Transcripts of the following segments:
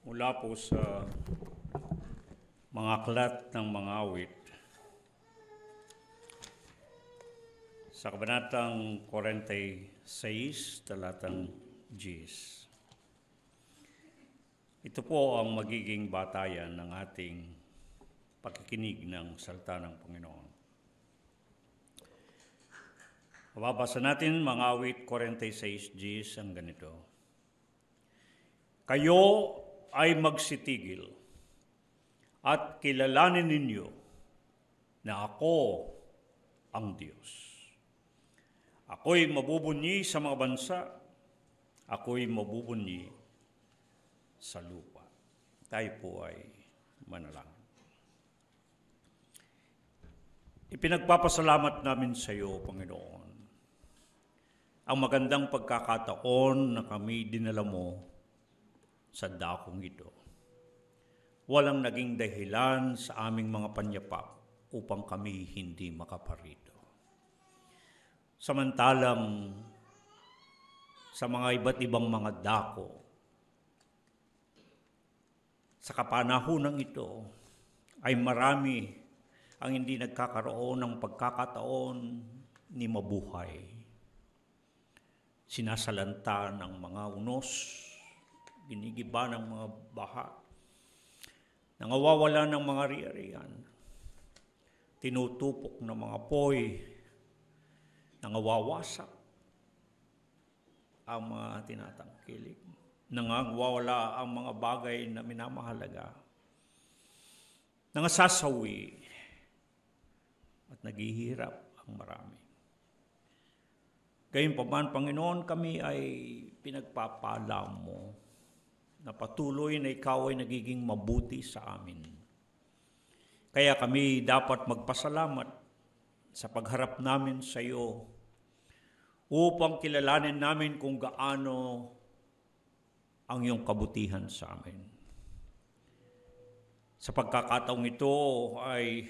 Mula po sa mga aklat ng mga awit sa Kabanatang 46, talatang 10. Ito po ang magiging batayan ng ating pakikinig ng salita ng Panginoon. Mababasa natin mga awit 46:10 ang ganito. Kayo ay magsitigil at kilalanin ninyo na ako ang Diyos. Ako'y mabubunyi sa mga bansa, ako'y mabubunyi sa lupa. Tayo po ay manalangin. Ipinagpapasalamat namin sa iyo, Panginoon, ang magandang pagkakataon na kami dinala mo sa dakong ito. Walang naging dahilan sa aming mga panyapak upang kami hindi makaparito. Samantalang sa mga iba't ibang mga dako, sa kapanahonang ito ay marami ang hindi nagkakaroon ng pagkakataon ni mabuhay. Sinasalanta ng mga unos, ginigiba ng mga baha, nangawawala ng mga ari-arian, tinutupok ng mga poy, nangawawasak ang mga tinatangkilik, nangawawala ang mga bagay na minamahalaga, nangasasawi at naghihirap ang marami. Gayunpaman, Panginoon, kami ay pinagpapala mo na patuloy na ikaw ay nagiging mabuti sa amin. Kaya kami dapat magpasalamat sa pagharap namin sa iyo upang kilalanin namin kung gaano ang iyong kabutihan sa amin. Sa pagkakataong ito ay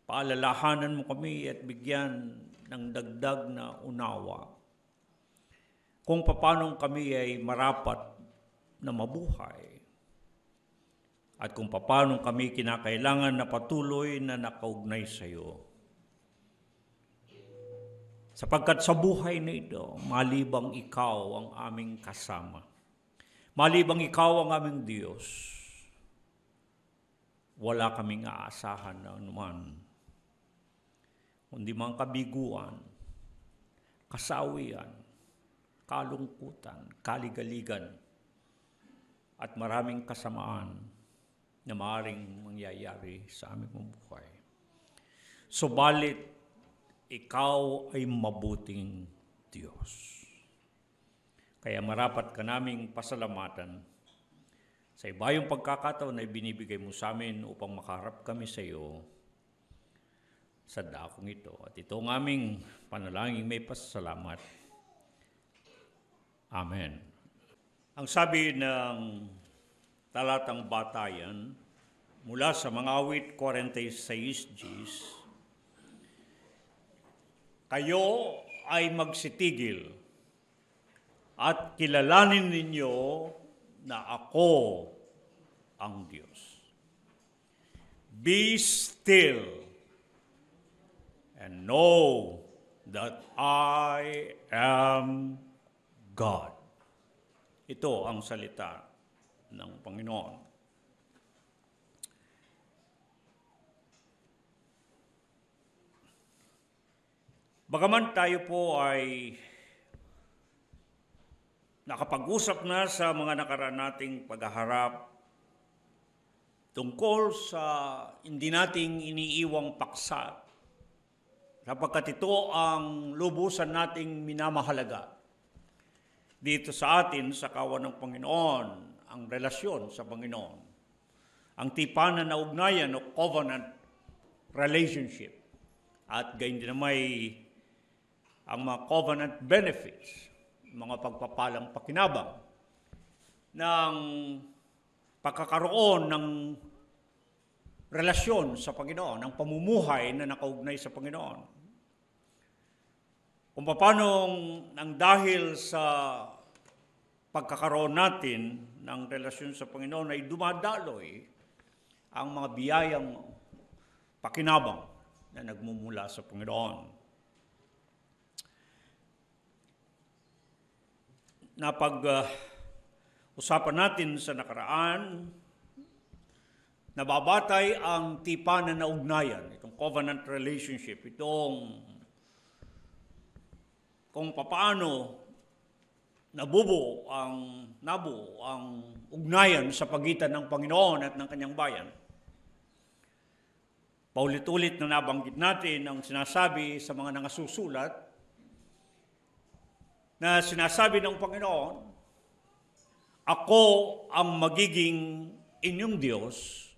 paalalahanan mo kami at bigyan ng dagdag na unawa kung paano kami ay marapat na mabuhay at kung paano kami kinakailangan na patuloy na nakaugnay sa iyo. Sapagkat sa buhay na ito, malibang ikaw ang aming kasama, malibang ikaw ang aming Diyos, wala kaming aasahan na anuman, kundi mga kabiguan, kasawian, kalungkutan, kaligaligan, at maraming kasamaan na maaaring mangyayari sa aming buhay. Subalit, ikaw ay mabuting Diyos. Kaya marapat ka naming pasalamatan sa ibayong pagkakataon na ibinibigay mo sa amin upang makaharap kami sa iyo sa dakong ito. At ito ang aming panalangin may pasasalamat. Amen. Ang sabi ng talatang batayan mula sa mga awit 46:10, kayo ay magsitigil at kilalanin ninyo na ako ang Diyos. Be still and know that I am God. Ito ang salita ng Panginoon. Bagaman tayo po ay nakapag-usap na sa mga nakaraan nating paghaharap tungkol sa hindi nating iniiwang paksa, sapagkat ito ang lubusan nating minamahalaga dito sa atin sa kawan ng Panginoon, ang relasyon sa Panginoon, ang tipanan na ugnayan o covenant relationship, at gayon din naman ang mga covenant benefits, mga pagpapalang pakinabang ng pagkakaroon ng relasyon sa Panginoon, ng pamumuhay na nakaugnay sa Panginoon. Kung paano nang dahil sa pagkakaroon natin ng relasyon sa Panginoon ay dumadaloy ang mga biyayang pakinabang na nagmumula sa Panginoon. Napag-usapan natin sa nakaraan, nababatay ang tipanan na ugnayan, itong covenant relationship, itong kung papaano nabuo ang ugnayan sa pagitan ng Panginoon at ng kanyang bayan. Paulit-ulit na nabanggit natin ang sinasabi sa mga nangasusulat na sinasabi ng Panginoon, "Ako ang magiging inyong Diyos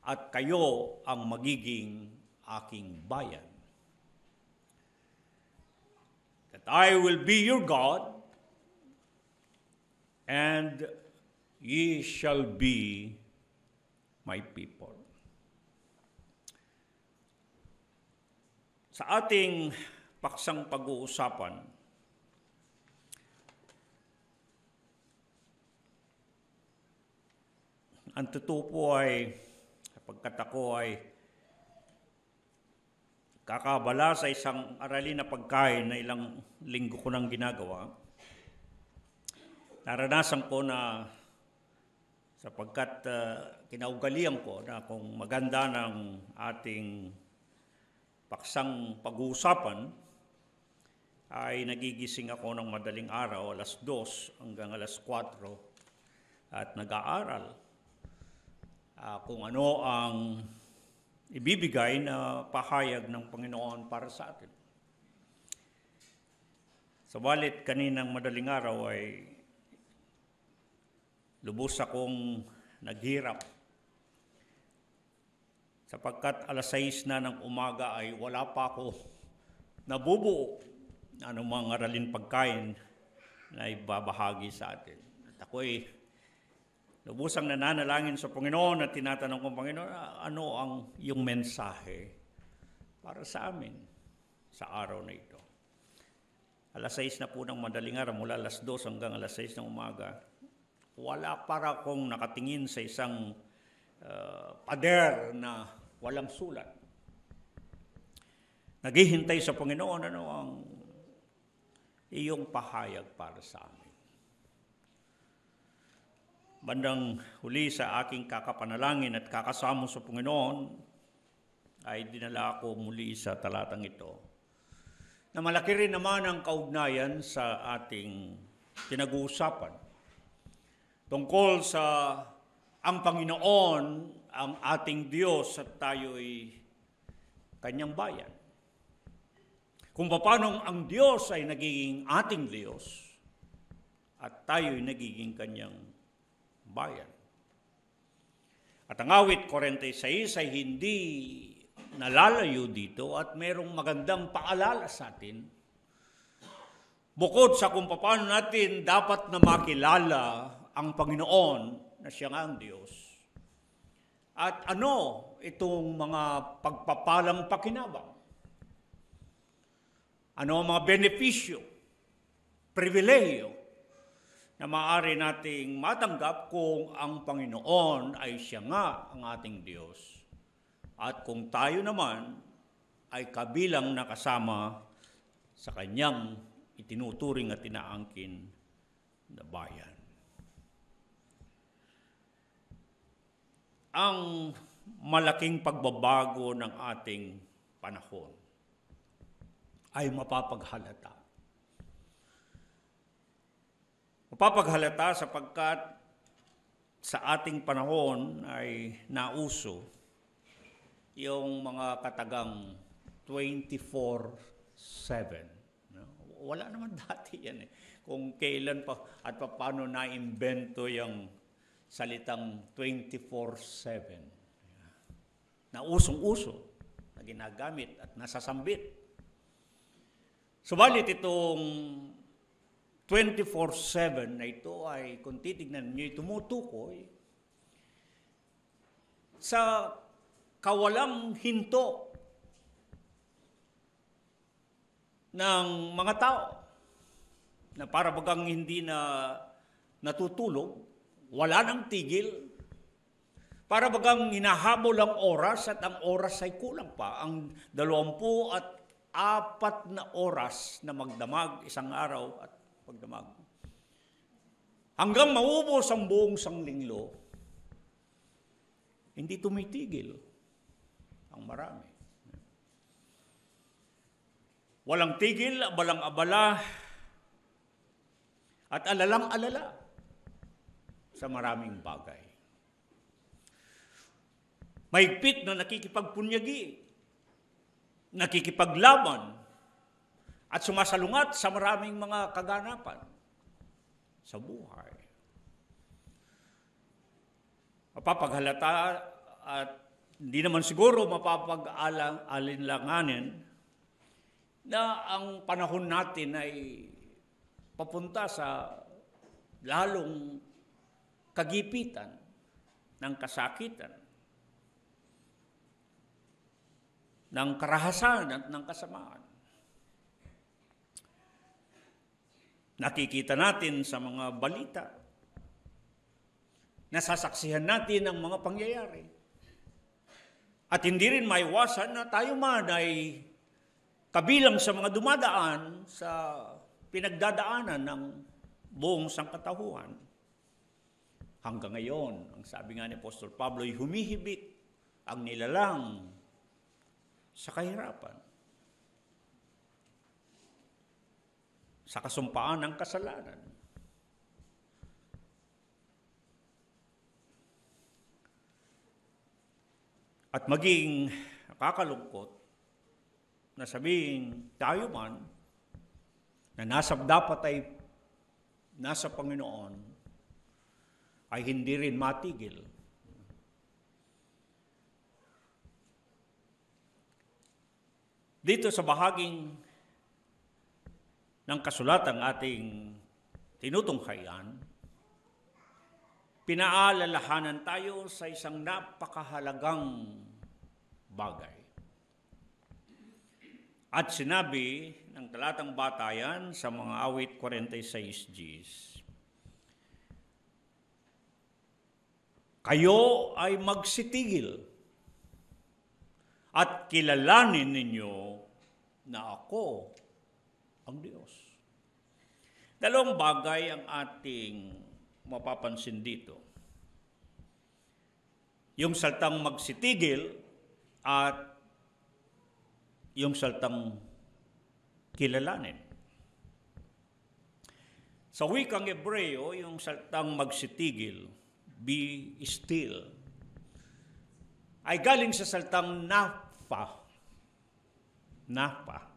at kayo ang magiging aking bayan. That I will be your God and ye shall be my people." Sa ating paksang pag-uusapan, ang totoo po ay, sapagkat ako ay kakabala sa isang aralin na pagkain na ilang linggo ko nang ginagawa, naranasan ko na sapagkat kinaugalian ko na kung maganda ng ating paksang pag-uusapan, ay nagigising ako ng madaling araw, 2:00 hanggang 4:00, at nag-aaral kung ano ang ibibigay na pahayag ng Panginoon para sa atin. Subalit kaninang madaling araw ay lubos akong naghirap, sapagkat 6:00 na ng umaga ay wala pa ako nabubuo na anumang aralin pagkain na ibabahagi sa atin. At ako'y lubusang nananalangin sa Panginoon at tinatanong ko, Panginoon, ano ang iyong mensahe para sa amin sa araw na ito? 6:00 na po ng madaling araw, mula 2:00 hanggang 6:00 ng umaga, wala para akong nakatingin sa isang pader na walang sulat. Naghihintay sa Panginoon, ano ang iyong pahayag para sa amin. Bandang huli sa aking kakapanalangin at kakasamo sa Panginoon, ay dinala ako muli sa talatang ito, na malaki rin naman ang kaugnayan sa ating pinag-uusapan tungkol sa ang Panginoon, ang ating Diyos, at tayo'y kanyang bayan. Kung paano ang Diyos ay nagiging ating Diyos at tayo'y nagiging kanyang bayan. At ang awit 46 ay hindi nalalayo dito at mayroong magandang paalala sa atin. Bukod sa kung paano natin dapat na makilala ang Panginoon na siya nga ang Diyos. At ano itong mga pagpapalang pakinabang? Ano ang mga benepisyo, pribilehiyo na maaari nating matanggap kung ang Panginoon ay siya nga ang ating Diyos at kung tayo naman ay kabilang nakasama sa kanyang itinuturing at inaangkin na bayan. Ang malaking pagbabago ng ating panahon ay mapapaghalata. Mapapaghalata sapagkat sa ating panahon ay nauso yung mga katagang 24/7. Wala naman dati yan eh. Kung kailan pa at paano na-imbento yung salitang 24/7. Na usong-uso, na ginagamit at nasasambit. Subalit itong 24/7 na ito ay, kung titignan niyo, tumutukoy sa kawalang hinto ng mga tao na para bagang hindi na natutulog, wala nang tigil, para bagang hinahabol ang oras at ang oras ay kulang pa. Ang 24 na oras na magdamag isang araw at pagdamag. Hanggang maubos ang buong sanglinggo, hindi tumitigil ang marami. Walang tigil, abalang-abala, at alalang-alala sa maraming bagay. Mahigpit na nakikipagpunyagi, nakikipaglaban, at sumasalungat sa maraming mga kaganapan sa buhay. Mapapaghalata at hindi naman siguro mapapag-alinlanganin na ang panahon natin ay papunta sa lalong kagipitan ng kasakitan, ng karahasan at ng kasamaan. Nakikita natin sa mga balita, nasasaksihan natin ang mga pangyayari. At hindi rin maiwasan na tayo man ay kabilang sa mga dumadaan sa pinagdadaanan ng buong sangkatauhan. Hanggang ngayon, ang sabi nga ni Apostol Pablo, ay humihibik ang nilalang sa kahirapan, sa kasumpaan ng kasalanan. At maging nakakalungkot na sabihin tayo man na dapat ay nasa Panginoon ay hindi rin matigil. Dito sa bahaging ng kasulatang ating tinutunghayan, pinaalalahanan tayo sa isang napakahalagang bagay. At sinabi ng talatang batayan sa mga awit 46Gs, kayo ay magsitigil at kilalanin ninyo na ako ang Diyos. Dalawang bagay ang ating mapapansin dito. Yung salitang magsitigil at yung salitang kilalanin. Sa wikang Hebreo, yung salitang magsitigil, be still, ay galing sa salitang napa. Napa.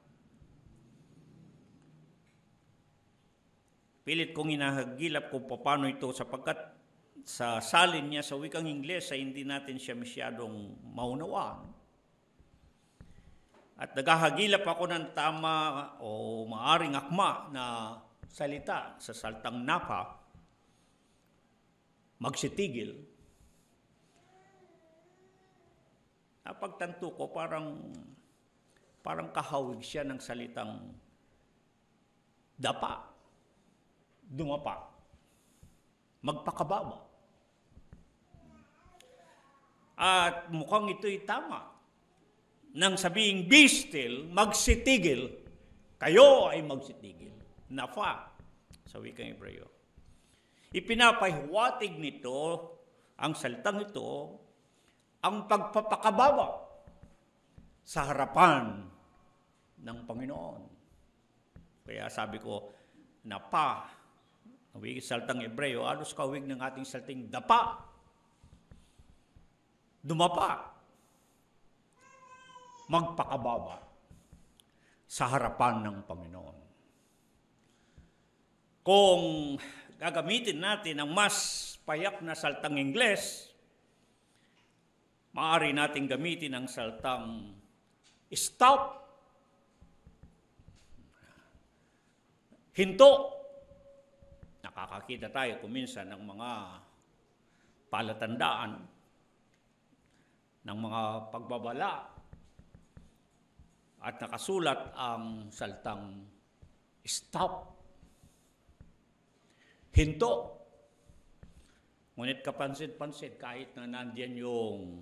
Pilit kong hinahagilap kung paano ito sapagkat sa salin niya sa wikang Ingles ay hindi natin siya masyadong maunawaan. At naghahagilap ako ng tama o maaring akma na salita sa salitang napa, magsitigil. Napagtanto ko parang kahawig siya ng salitang dapa, dumapa, magpakababa. At mukhang ito'y tama. Nang sabihing be still, magsitigil, kayo ay magsitigil. Nafa, sa wikang Hebreo. Ipinapahiwatig nito, ang salitang ito, ang pagpapakababa sa harapan ng Panginoon. Kaya sabi ko, napa, ang wikang salitang Hebreo, alos kawig ng ating salitang dapa, dumapa, magpakababa sa harapan ng Panginoon. Kung gagamitin natin ang mas payak na salitang Ingles, maaari natin gamitin ang salitang stop, hinto. Nakakakita tayo kuminsan ng mga palatandaan, ng mga pagbabala, at nakasulat ang salitang stop, hinto, Ngunit kapansin-pansin, kahit na nandiyan yung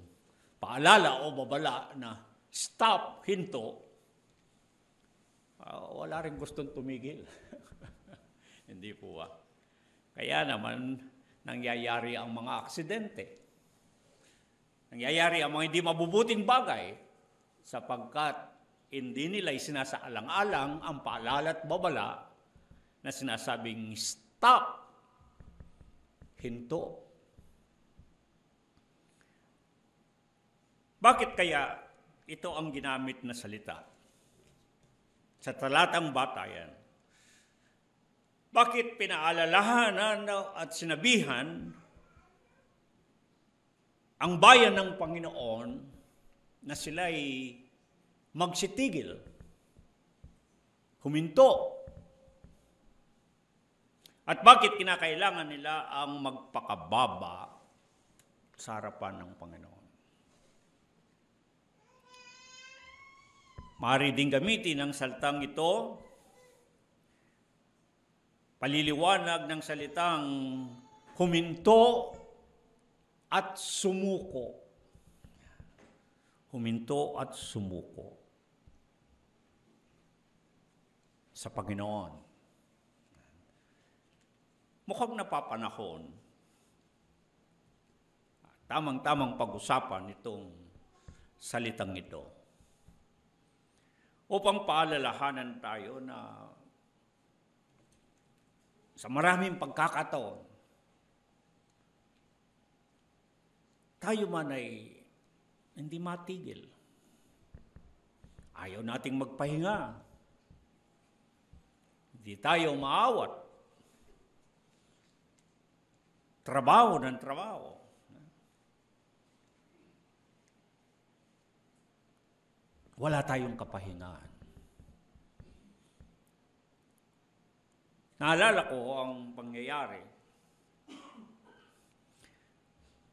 paalala o babala na stop, hinto, wala rin gustong tumigil. Hindi po ba? Kaya naman, nangyayari ang mga aksidente. Nangyayari ang mga hindi mabubuting bagay sapagkat hindi nila isinasaalang-alang ang paalala at babala na sinasabing stop, hinto. Bakit kaya ito ang ginamit na salita? Sa talatang batayan, bakit pinaalalahanan at sinabihan ang bayan ng Panginoon na sila'y magsitigil, huminto? At bakit kinakailangan nila ang magpakababa sa harapan ng Panginoon? Maaari din gamitin ang salitang ito, paliliwanag ng salitang huminto at sumuko. Huminto at sumuko sa Panginoon. Mukhang napapanahon, tamang-tamang pag-usapan itong salitang ito upang paalalahanan tayo na sa maraming pagkakataon, tayo man ay hindi matigil. Ayaw nating magpahinga. Hindi tayo maawat. Trabaho ng trabaho. Wala tayong kapahingaan. Naalala ko ang pangyayari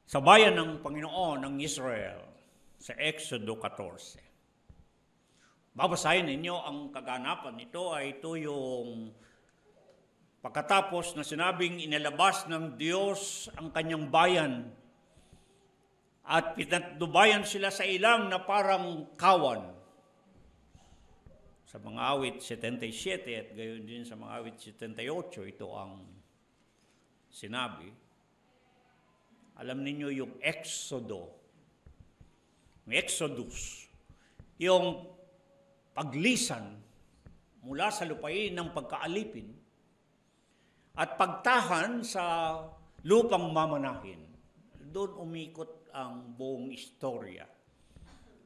sa bayan ng Panginoon ng Israel sa Exodo 14. Babasahin ninyo ang kaganapan nito ay ito yung pagkatapos na sinabing inilabas ng Diyos ang kanyang bayan at pinatnubayan sila sa ilang na parang kawan. Sa mga awit 77 at gayon din sa mga awit 78, ito ang sinabi. Alam ninyo yung Exodo, yung Exodus, yung paglisan mula sa lupain ng pagkaalipin at pagtahan sa lupang mamanahin. Doon umikot ang buong istorya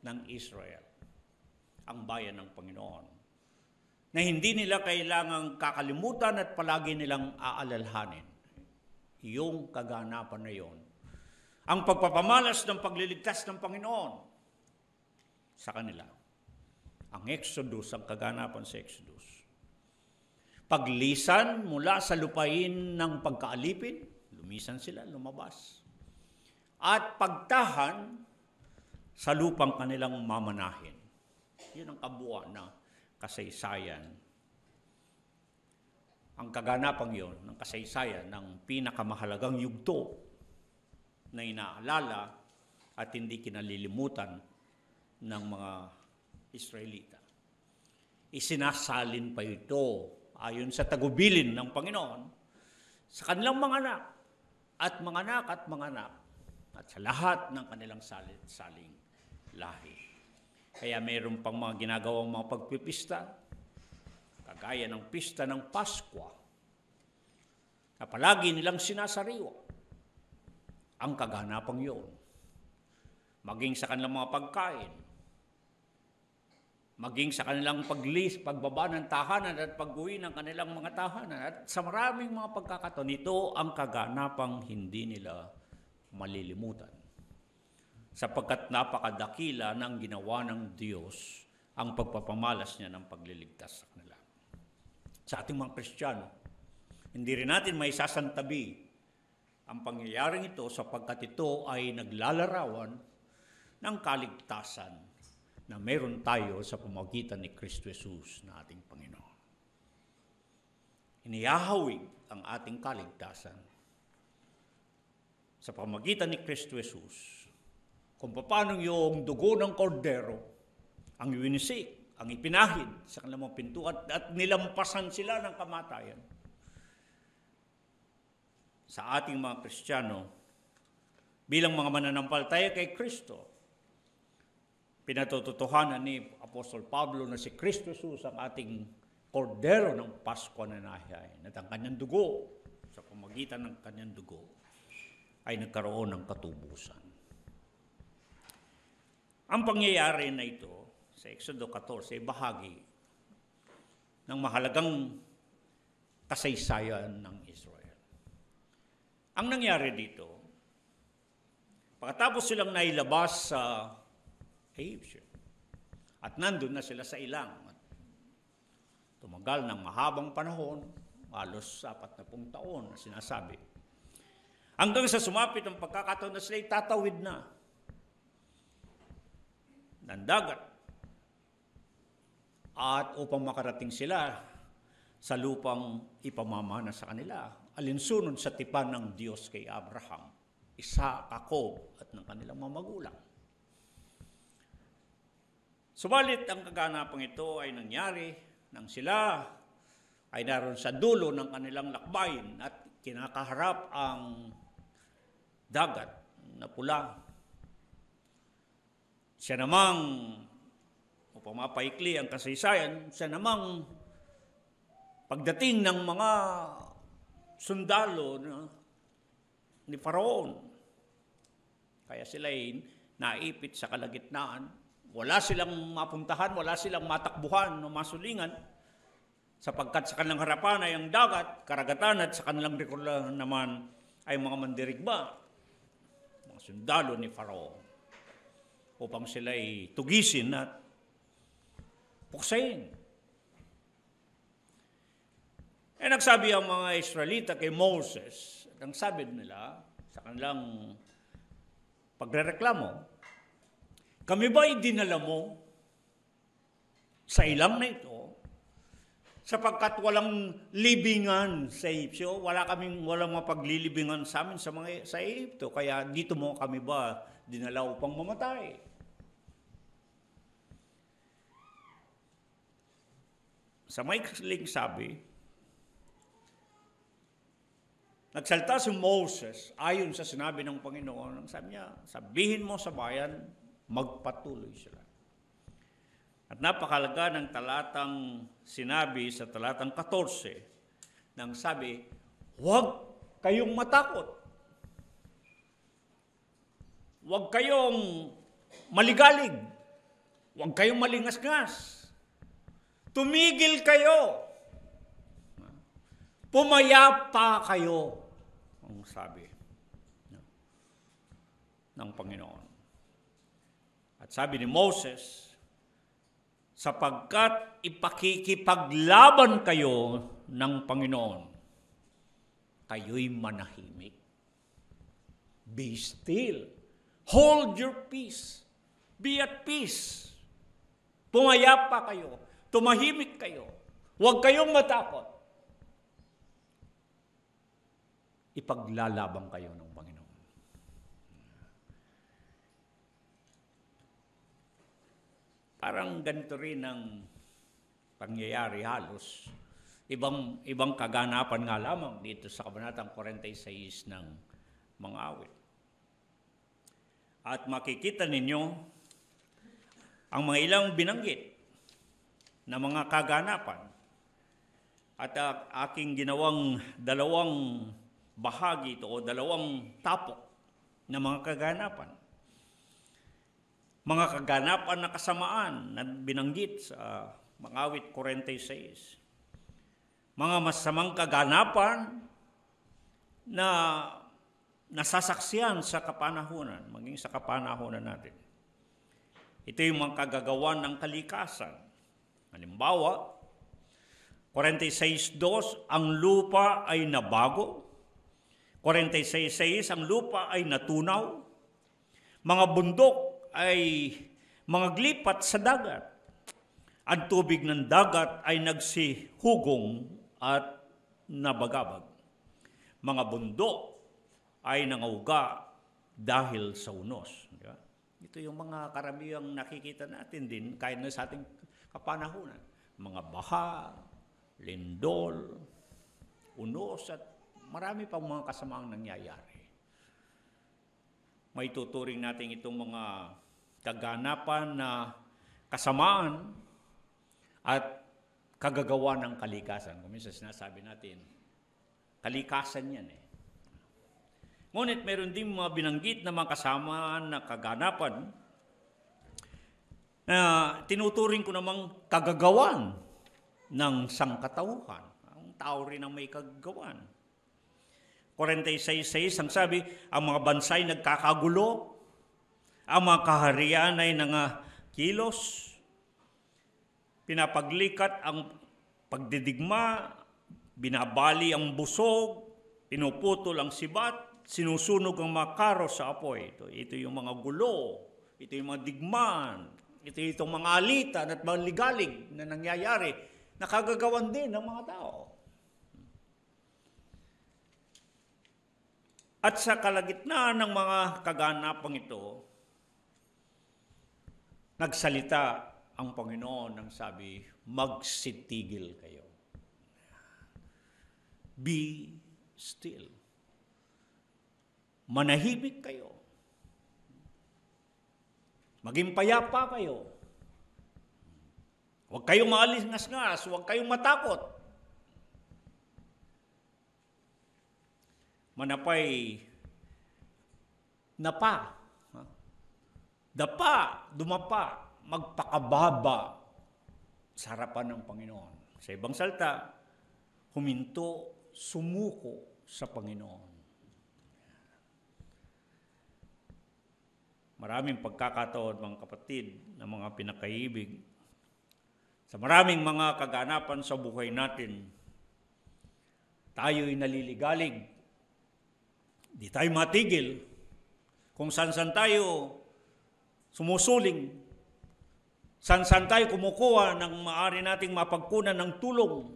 ng Israel, ang bayan ng Panginoon, na hindi nila kailangang kakalimutan at palagi nilang aalalhanin yung kaganapan na yon. Ang pagpapamalas ng pagliligtas ng Panginoon sa kanila. Ang Exodus, ang kaganapan sa Exodus. Paglisan mula sa lupain ng pagkaalipin, lumisan sila, lumabas. At pagtahan sa lupang kanilang mamanahin. Yun ang kabuuan na kasaysayan. Ang kaganapang yon ng kasaysayan ng pinakamahalagang yugto na inaalala at hindi kinalilimutan ng mga Israelita. Isinasalin pa ito ayon sa tagubilin ng Panginoon sa kanilang mga anak at mga anak at mga anak at sa lahat ng kanilang saling lahi. Kaya mayroon pang mga ginagawang mga pagpipista, kagaya ng pista ng Paskwa, na palagi nilang sinasariwa ang kaganapang yun. Maging sa kanilang mga pagkain, maging sa kanilang pagbaba ng tahanan at pag-uwi ng kanilang mga tahanan. At sa maraming mga pagkakataon, ito ang kaganapang hindi nila malilimutan. Sapagkat napakadakila ng ginawa ng Diyos ang pagpapamalas niya ng pagliligtas sa kanila. Sa ating mga Kristiyano, hindi rin natin may sasantabi ang pangyayaring ito sapagkat ito ay naglalarawan ng kaligtasan na meron tayo sa pamamagitan ni Kristo Jesus na ating Panginoon. Inihahawig ang ating kaligtasan sa pamagitan ni Kristo Jesus, kung paano yung dugo ng kordero ang winisik, ang ipinahid sa kanilang mga pintuan at nilampasan sila ng kamatayan. Sa ating mga Kristiyano, bilang mga mananampalataya kay Kristo, pinatututuhanan ni Apostol Pablo na si Kristo Jesus ang ating kordero ng Pasko na nahihay, at ang kanyang dugo, sa pamagitan ng kanyang dugo, ay nagkaroon ng katubusan. Ang pangyayari na ito sa Exodo 14 ay bahagi ng mahalagang kasaysayan ng Israel. Ang nangyari dito, pagkatapos silang nailabas sa Egypt at nandun na sila sa ilang, tumagal ng mahabang panahon, halos 40 taon na sinasabi, hanggang sa sumapit ang pagkakataon na sila itatawid na ng dagat at upang makarating sila sa lupang ipamamana sa kanila, alinsunod sa tipan ng Diyos kay Abraham, Isaac, Jacob at ng kanilang mga magulang. Subalit ang kaganapang ito ay nangyari nang sila ay naroon sa dulo ng kanilang lakbayin at kinakaharap ang dagat na pula. Siya namang, upang mapaikli ang kasaysayan, siya namang pagdating ng mga sundalo ni Faraon. Kaya sila ay naipit sa kalagitnaan. Wala silang mapuntahan, wala silang matakbuhan o masulingan, sapagkat sa kanilang harapan ay ang dagat, karagatan, at sa kanilang likuran naman ay mga mandirigma, mga sundalo ni Faraon, upang sila ay tugisin at puksain. Nagsabi ang mga Israelita kay Moses, at ang sabi nila sa kanilang pagrereklamo, kami ba ay dinala mo sa ilang na ito sapagkat walang libingan sa Egypto, walang mapaglilibingan sa amin sa Egypto, kaya dito mo kami ba dinala upang mamatay? Sa maikling sabi, nagsalita si Moses ayon sa sinabi ng Panginoon. Ang sabi niya, sabihin mo sa bayan, magpatuloy sila. At napakalaga ng talatang sinabi sa talatang 14, nang sabi, huwag kayong matakot. Huwag kayong maligalig. Huwag kayong malingas-ngas. Tumigil kayo. Pumayapa kayo, ang sabi ng Panginoon. At sabi ni Moses, sapagkat ipakikipaglaban kayo ng Panginoon, kayo'y manahimik. Be still. Hold your peace. Be at peace. Pumayapa kayo. Tumahimik kayo. Huwag kayong matakot. Ipaglalaban kayo ng Panginoon. Parang ganito rin ang pangyayari halos. Ibang kaganapan nga lamang dito sa Kabanatang 46 ng mga awit. At makikita ninyo ang mga ilang binanggit na mga kaganapan. At aking ginawang dalawang bahagi ito o dalawang tapok na mga kaganapan. Mga kaganapan na kasamaan na binanggit sa mga awit 46. Mga masamang kaganapan na nasasaksiyan sa kapanahunan, maging sa kapanahunan natin. Ito yung mga kagagawan ng kalikasan. Halimbawa, 46.2, ang lupa ay nabago. 46.6, ang lupa ay natunaw. Mga bundok ay mga glipat sa dagat. Ang tubig ng dagat ay nagsihugong at nabagabag. Mga bundok ay nangauga dahil sa unos. Di ba? Ito yung mga karamihang nakikita natin din kahit na sa ating kapanahunan. Mga baha, lindol, unos at marami pang mga kasamaang nangyayari. May tuturing natin itong mga kaganapan na kasamaan at kagagawa ng kalikasan. Kung minsan sinasabi natin, kalikasan yan eh. Ngunit meron din mga binanggit na mga kasamaan na kaganapan na tinuturing ko namang kagagawan ng sangkatauhan. Ang tao rin ang may kagagawan. 46:6 ang sabi, ang mga bansay nagkakagulo, ang mga kaharian ay nangakilos, pinapaglikat ang pagdidigma, binabali ang busog, pinuputol ang sibat, sinusunog ang mga karo sa apoy. Ito yung mga gulo, ito yung mga digmaan, ito yung mga alitan at mga ligalig na nangyayari, nakagagawan din ng mga tao. At sa kalagitnaan ng mga kaganapang ito, nagsalita ang Panginoon ng sabi, magsitigil kayo. Be still. Manahimik kayo. Maging payapa kayo. Huwag kayong maalis-ngas-ngas, huwag kayong matakot. Manapay, napa, dapa, dumapa, magpakababa sa harapan ng Panginoon. Sa ibang salta, huminto, sumuko sa Panginoon. Maraming pagkakataon, mga kapatid, na mga pinakaibig. Sa maraming mga kaganapan sa buhay natin, tayo'y naliligalig. Di tayo matigil. Kung saan-saan tayo sumusuling, saan-saan tayo kumukuha ng maaari nating mapagkunan ng tulong,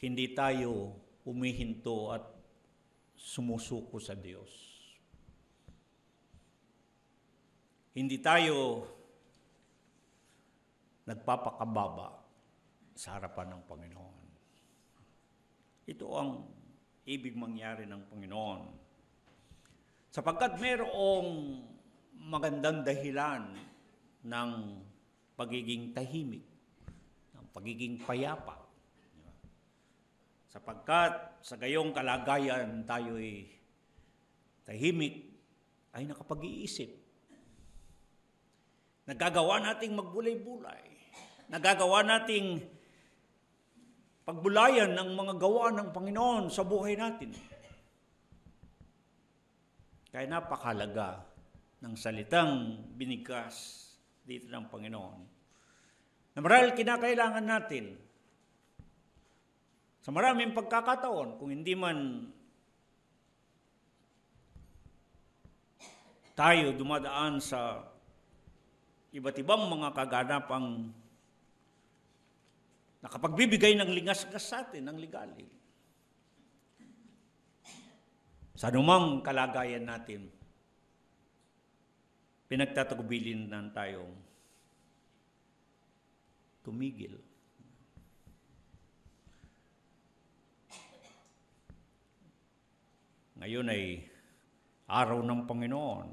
hindi tayo humihinto at sumusuko sa Diyos. Hindi tayo nagpapakababa sa harapan ng Panginoon. Ito ang ibig mangyari ng Panginoon. Sapagkat mayroong magandang dahilan ng pagiging tahimik, ng pagiging payapa. Sapagkat sa gayong kalagayan tayo'y tahimik ay nakapag-iisip. Nagagawa nating magbulay-bulay. Nagagawa nating pagbulayan ng mga gawa ng Panginoon sa buhay natin. Kaya napakahalaga ng salitang binigkas dito ng Panginoon. Na marahil kinakailangan natin sa maraming pagkakataon, kung hindi man tayo dumadaan sa iba't ibang mga kaganapang nakapagbibigay ng lingas-ngas sa atin, ng ligalig. Sa anumang kalagayan natin, pinagtatagubilin na tayong tumigil. Ngayon ay araw ng Panginoon.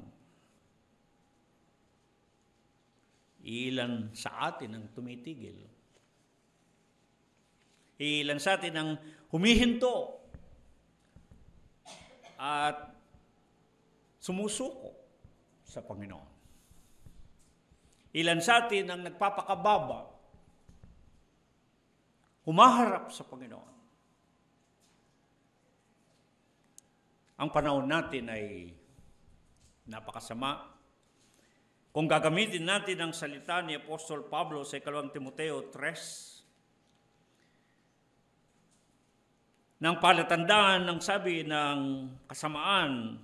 Ilan sa atin ang tumitigil? Ilan sa atin ang humihinto at sumusuko sa Panginoon? Ilan sa atin ang nagpapakababa, humaharap sa Panginoon? Ang panahon natin ay napakasama. Kung gagamitin natin ang salita ni Apostol Pablo sa 2 Timoteo 3, ng palatandaan ng sabi ng kasamaan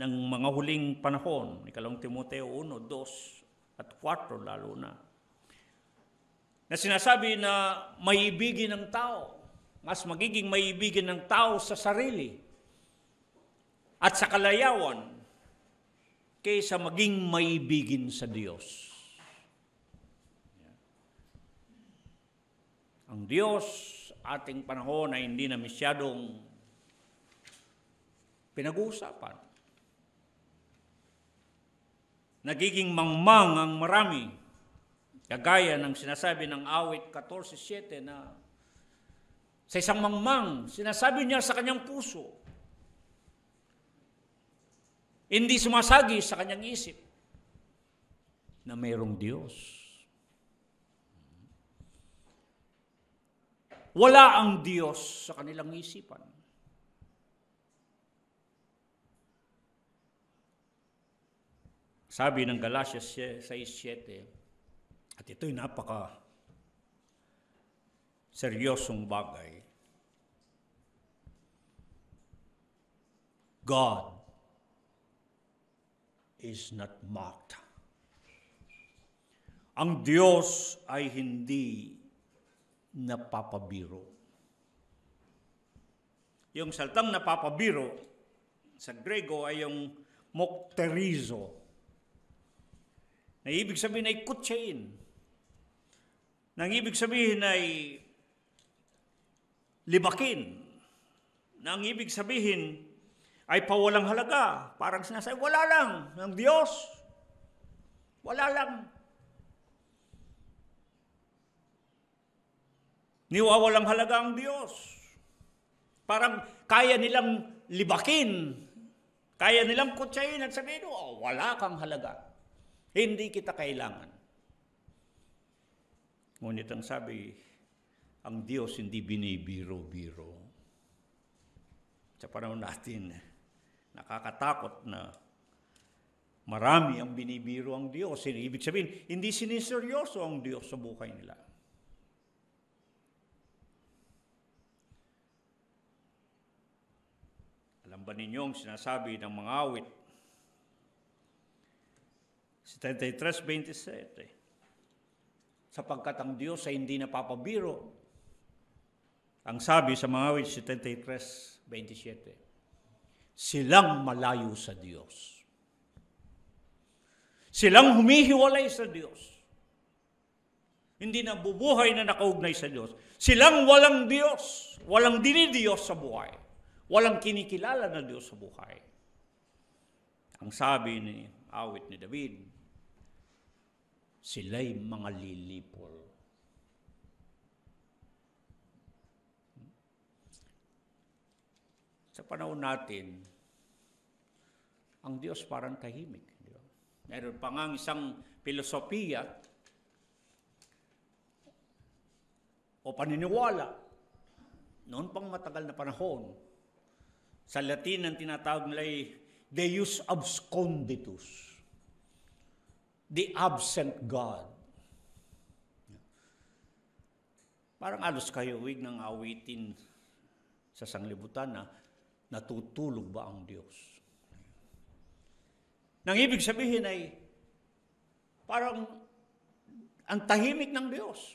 ng mga huling panahon, 2 Timoteo 1, 2 at 4 lalo na sinasabi na maiibigin ng tao mas magiging maiibigin ng tao sa sarili at sa kalayawan kaysa maging maiibigin sa Diyos. Ang Diyos, ating panahon ay hindi na masyadong pinag-uusapan. Nagiging mangmang ang marami. Kagaya ng sinasabi ng awit 14:7 na sa isang mangmang, sinasabi niya sa kanyang puso, hindi sumasagi sa kanyang isip na mayroong Diyos. Wala ang Diyos sa kanilang isipan. Sabi ng Galatians 6:7, at ito'y seryosong bagay. God is not mocked. Ang Diyos ay hindi napapabiro. Yung salitang napapabiro sa Grego ay yung mokterizo, na ibig sabihin ay kutsain, na ibig sabihin ay libakin, na ang ibig sabihin ay pawalang halaga. Parang sinasabi, wala lang ng Diyos. Wala lang. Niwawalang halaga ang Diyos. Parang kaya nilang libakin, kaya nilang kutsain at sabihin, oh, wala kang halaga. Hindi kita kailangan. Ngunit ang sabi, ang Diyos hindi binibiro-biro. Sa panahon natin, nakakatakot na marami ang binibiro ang Diyos. Ibig sabihin, hindi siniseryoso ang Diyos sa buhay nila. Alam ba ninyong sinasabi ng mga awit? 73:27. Sapagkat ang Diyos ay hindi napapabiro. Ang sabi sa mga awit 73:27, silang malayo sa Diyos. Silang humihiwalay sa Diyos. Hindi na bubuhay na nakaugnay sa Diyos. Silang walang Diyos, walang dinidiyos sa buhay. Walang kinikilala na Diyos sa buhay. Ang sabi ni awit ni David, sila'y mga lilipol. Sa panahon natin, ang Diyos parang tahimik. Di ba? Meron pa nga isang filosofiya o paniniwala noon pang matagal na panahon. Sa Latin, ang tinatawag nila ay Deus absconditus, the absent God. Parang alos kayo wig ng awitin sa sanglibutan na natutulog ba ang Diyos? Nang ibig sabihin ay parang ang tahimik ng Diyos.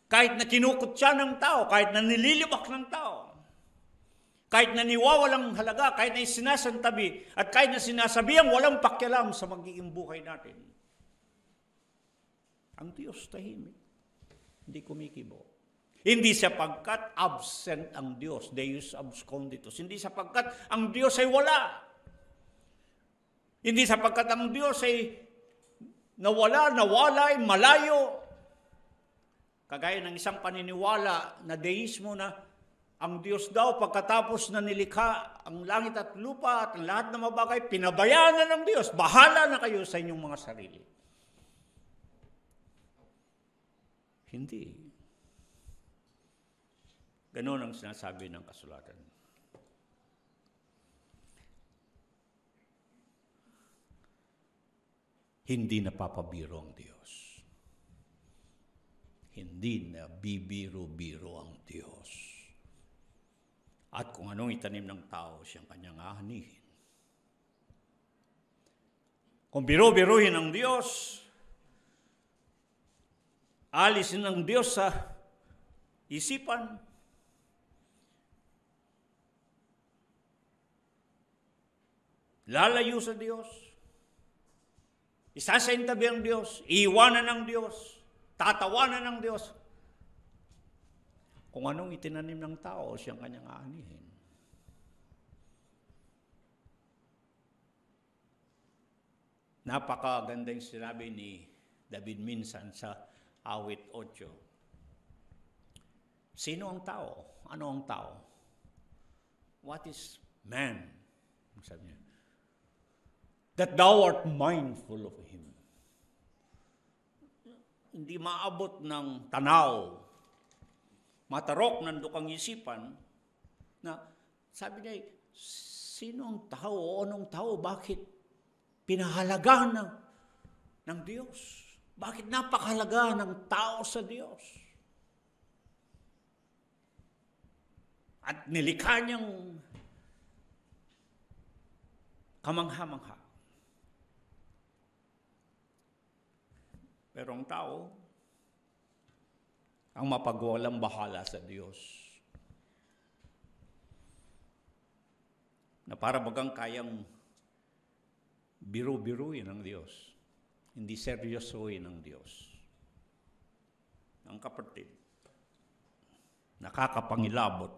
Kahit na kinukutya ng tao, kahit na nililibak ng tao, kahit na niwawalang halaga, kahit na sinasantabi, at kahit na sinasabihang walang pakialam sa magiging buhay natin, ang Diyos tahimik. Hindi kumikibo. Hindi sapagkat absent ang Diyos, Deus absconditus. Hindi sapagkat ang Diyos ay wala. Hindi sapagkat ang Diyos ay nawalay, malayo. Kagaya ng isang paniniwala na deismo na ang Diyos daw pagkatapos na nilikha ang langit at lupa at ang lahat ng mga bagay, pinabayaan na ng Diyos. Bahala na kayo sa inyong mga sarili. Hindi. Ganon ang sinasabi ng kasulatan. Hindi napapabiro ang Diyos. Hindi na bibiro-biro ang Diyos. At kung anong itanim ng tao, siyang kanyang ahanihin. Kung biro-biruhin ang Diyos, alisin ng Diyos sa isipan, lalayo sa Diyos, isasaintabi ang Diyos, iiwanan ng Diyos, tatawanan ng Diyos. Kung anong itinanim ng tao, siyang kanyang aanihin. Napakaganda yung sinabi ni David minsan sa awit 8. Sino ang tao? Ano ang tao? What is man? Sabi niya, that thou art mindful of him. Hindi maabot ng tanaw, matarok ng dukang isipan, na sabi niya, sino ang tao o anong tao? Bakit pinahalagahan ng Diyos? Bakit napakahalaga ng tao sa Diyos? At nilikha niyang kamangha-mangha. Pero ang tao, ang mapagwalang bahala sa Diyos. Na para bagang kayang biru-biruin ng Diyos. Hindi seryosoin ng Diyos. Ang kapatid, nakakapangilabot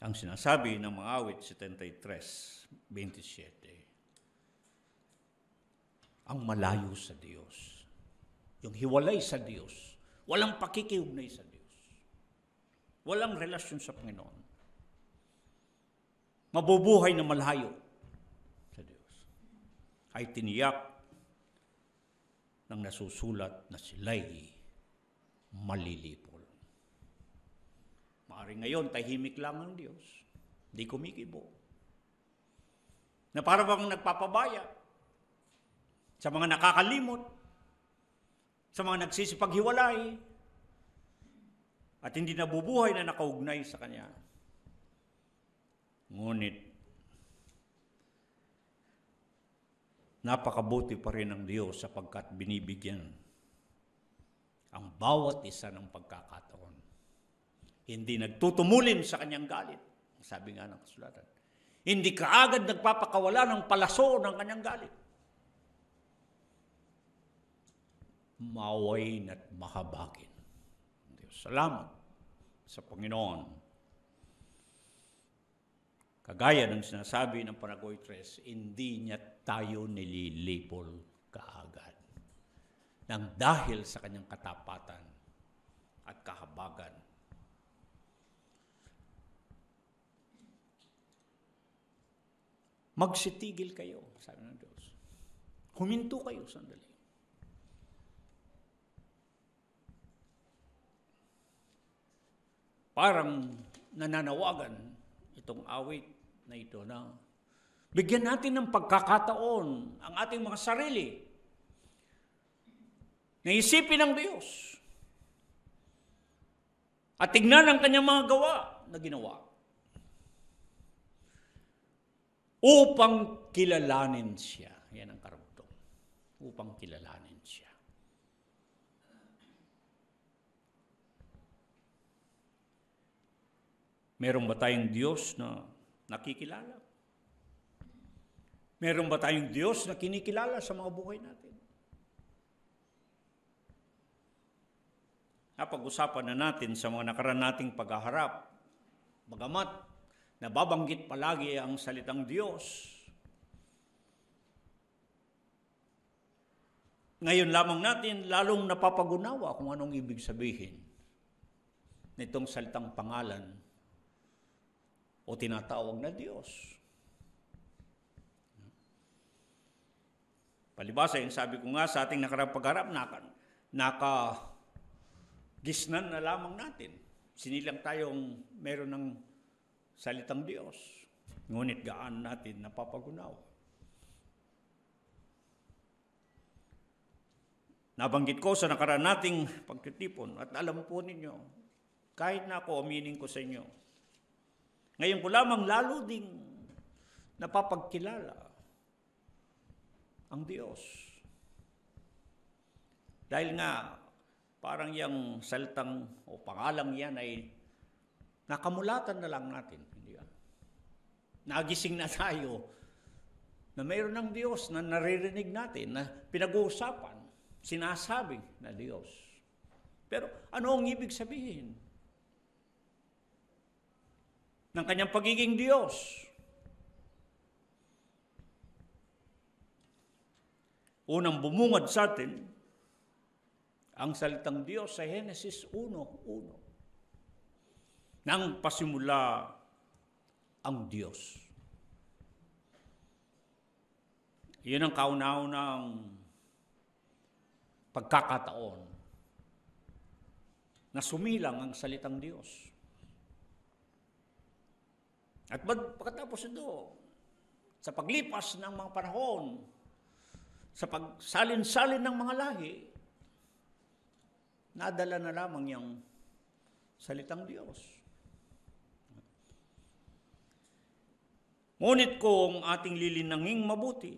ang sinasabi ng mga awit 73:27. Ang malayo sa Diyos. Yung hiwalay sa Diyos. Walang pakikiugnay sa Diyos. Walang relasyon sa Panginoon. Mabubuhay na malayo sa Diyos. Ay tiniyak ng nasusulat na sila'y malilipol. Maaring ngayon, tahimik lang ang Diyos. Di kumikibo. Na para bang nagpapabaya sa mga nakakalimot, sa mga nagsisipaghiwalay, at hindi nabubuhay na nakaugnay sa Kanya. Ngunit, napakabuti pa rin ng Diyos sapagkat binibigyan ang bawat isa ng pagkakataon. Hindi nagtutumulin sa kanyang galit. Sabi nga ng kasulatan. Hindi kaagad nagpapakawala ng palaso ng kanyang galit. Maawain at mahabagin. Diyos, salamat sa Panginoon. Kagaya ng sinasabi ng Panagoy 3, hindi niya tayo nililipol kaagad. Nang dahil sa kanyang katapatan at kahabagan. Magsitigil kayo, sabi ng Diyos. Huminto kayo sandali. Parang nananawagan itong awit na ito na bigyan natin ng pagkakataon ang ating mga sarili na isipin ng Diyos at tignan ang kanyang mga gawa na ginawa. Upang kilalanin siya. Yan ang karugtong. Upang kilalanin siya. Meron ba tayong Diyos na nakikilala? Meron ba tayong Diyos na kinikilala sa mga buhay natin? Napag-usapan na natin sa mga nakaraan nating paghaharap. Bagamat nababanggit palagi ang salitang Diyos. Ngayon lamang natin lalong napapagunawa kung anong ibig sabihin nitong salitang pangalan o tinatawag na Diyos. Palibasa, yung sabi ko nga sa ating nakarang pagharap, nakagisnan na lamang natin. Sinilang tayong meron ng salitang Diyos. Ngunit gaan natin napapagunawa. Nabanggit ko sa nakaraan nating pagtitipon at alam po ninyo, kahit na ako aminin ko sa inyo, ngayon ko lamang lalo ding napapagkilala ang Diyos. Dahil nga, parang yung salitang o pangalang yan ay nakamulatan na lang natin. Hindi ba? Nagising na tayo na mayroon ng Diyos na naririnig natin, na pinag-uusapan, sinasabing na Diyos. Pero ano ang ibig sabihin ng kanyang pagiging Diyos? Unang bumungad sa atin ang salitang Diyos sa Genesis 1:1. Nang pasimula ang Diyos. Iyon ang kauna-unang pagkakataon na sumilang ang salitang Diyos. At pagkatapos ito, sa paglipas ng mga panahon, sa pagsalin-salin ng mga lahi, nadala na lamang yung salitang Diyos. Ngunit kung ating lilinanging mabuti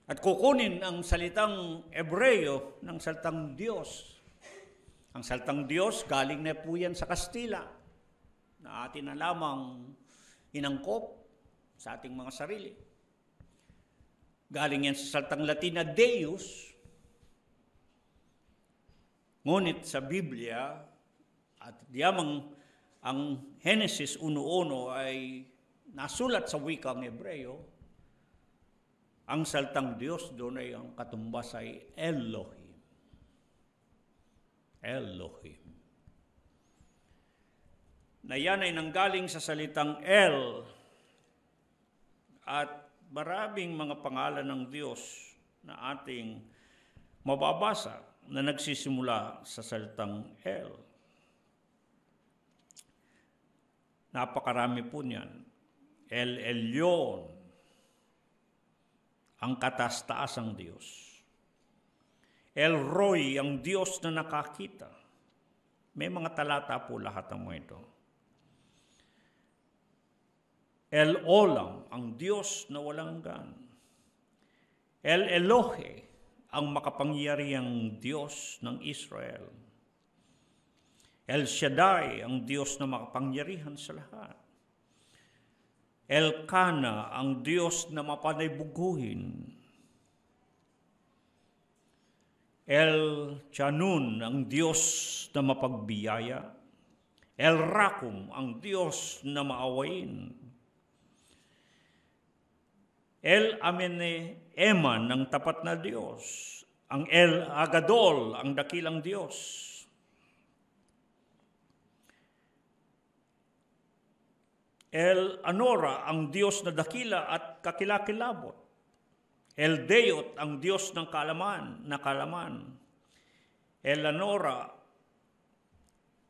at kukunin ang salitang Hebreo ng salitang Diyos, ang salitang Diyos galing na po yan sa Kastila na atin na lamang inangkop sa ating mga sarili. Galing yan sa salitang Latin na Deus. Ngunit sa Biblia, at diyamang ang Genesis 1:1 ay nasulat sa wikang Hebreo, ang salitang Diyos doon ay ang katumbas ay Elohim. Elohim. Na yan ay nanggaling sa salitang El, at maraming mga pangalan ng Diyos na ating mababasa na nagsisimula sa salitang El. Napakarami po niyan. El Elyon, ang kataas-taasang Diyos. El Roy, ang Diyos na nakakita. May mga talata po lahat ng mga ito. El Olam, ang Diyos na walang hanggan. El Elohe, ang makapangyarihang Diyos ng Israel. El Shaddai, ang Diyos na makapangyarihan sa lahat. El Kana, ang Diyos na mapanaybuguhin. El Chanun, ang Diyos na mapagbiyaya. El Rakum, ang Diyos na maawain. El Amene-Eman, ang tapat na Diyos. Ang El Agadol, ang dakilang Diyos. El Anora, ang Diyos na dakila at kakilakilabot. El Deot, ang Diyos ng kalaman. El Anora,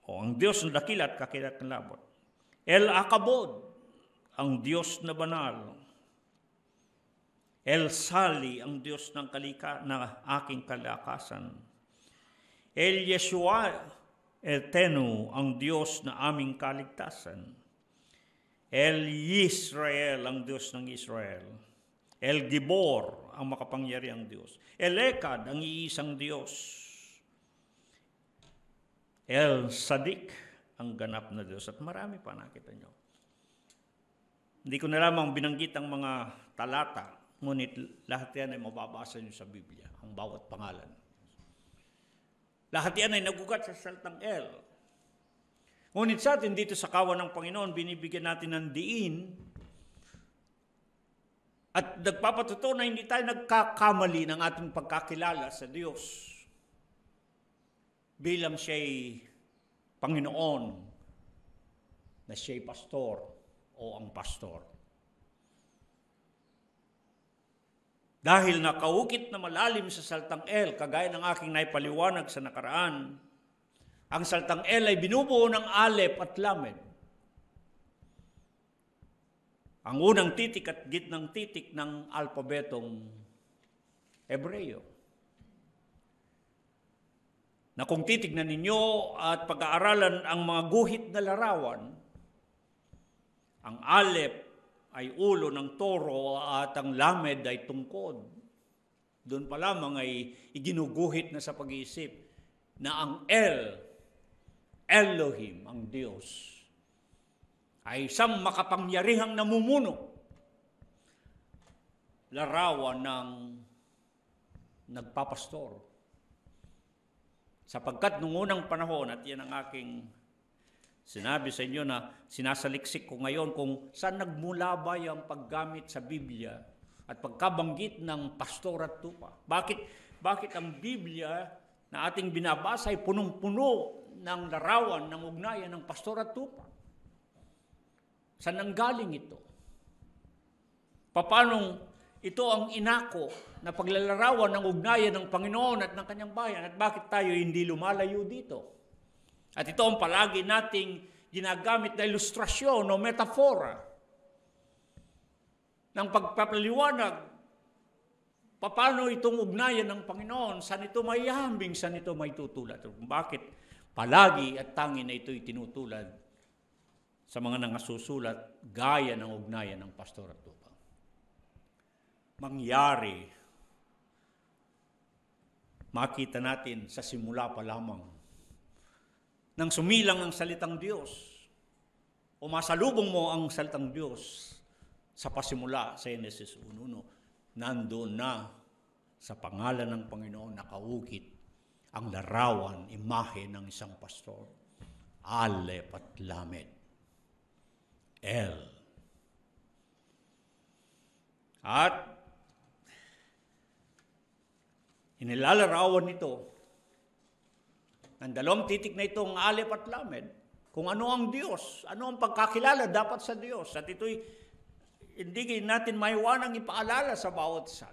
ang Diyos na dakila at kakilakilabot. El Akabod, ang Diyos na banal. El Sali, ang Diyos ng na aking kalakasan. El Yeshua Etenu, ang Diyos na aming kaligtasan. El Yisrael, ang Diyos ng Israel. El Gibor, ang makapangyarihang Diyos. El Ekad, ang iisang Diyos. El Sadik, ang ganap na Diyos. At marami pa, nakita nyo. Hindi ko na lamang binanggit ang mga talata, ngunit lahat yan ay mababasa nyo sa Biblia, ang bawat pangalan. Lahat yan ay nagugat sa salitang El. Ngunit sa atin dito sa kawan ng Panginoon, binibigyan natin ng diin at nagpapatuto na hindi tayo nagkakamali ng ating pagkakilala sa Diyos bilang siya'y Panginoon, na siya'y pastor o ang pastor. Dahil nakaukit na malalim sa salitang El, kagaya ng aking naipaliwanag sa nakaraan, ang salitang El ay binubuo ng Alep at Lamed. Ang unang titik at gitnang titik ng alpabetong Hebreo. Na kung titignan ninyo at pag-aaralan ang mga guhit na larawan, ang Alep ay ulo ng toro at ang Lamed ay tungkod. Doon pa lamang ay iginuguhit na sa pag-iisip na ang Elohim, ang Diyos, ay isang makapangyarihang namumuno, larawan ng nagpapastor. Sapagkat nung unang panahon, at yan ang aking sinabi sa inyo na sinasaliksik ko ngayon kung saan nagmula ba yung paggamit sa Biblia at pagkabanggit ng pastor at tupa. Bakit ang Biblia na ating binabasa ay punong-puno ng larawan ng ugnayan ng pastor at tupa? Saan nanggaling ito? Paanong ito ang inako na paglalarawan ng ugnayan ng Panginoon at ng kanyang bayan, at bakit tayo hindi lumalayo dito? At ito ang palagi nating ginagamit na ilustrasyon o metafora ng pagpapaliwanag paano itong ugnayan ng Panginoon, saan ito may hambing, saan ito may tutulad. Bakit palagi at tangi na ito'y tinutulad sa mga nangasusulat gaya ng ugnayan ng pastor at tupa. Mangyari, makita natin sa simula pa lamang nang sumilang ang salitang Diyos o masalubong mo ang salitang Diyos sa pasimula sa Genesis 1:1, nandoon na sa pangalan ng Panginoon nakaukit ang larawan, imahe ng isang pastor, Alef at Lamed, El. At inilalarawan nito ang dalawang titik na itong Alef at Lamed, kung ano ang Diyos, ano ang pagkakilala dapat sa Diyos. At ito'y hindi natin maiwanang ipaalala sa bawat isa.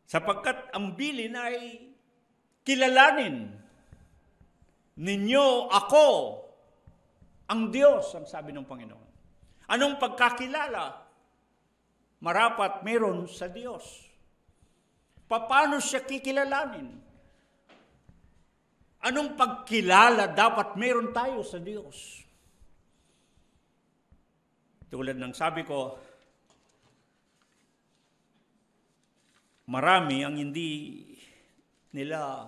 Sapagkat ang bilin ay kilalanin ninyo ako, ang Diyos, ang sabi ng Panginoon. Anong pagkakilala marapat meron sa Diyos? Paano siya kikilalanin? Anong pagkilala dapat meron tayo sa Diyos? Tulad ng sabi ko, marami ang hindi nila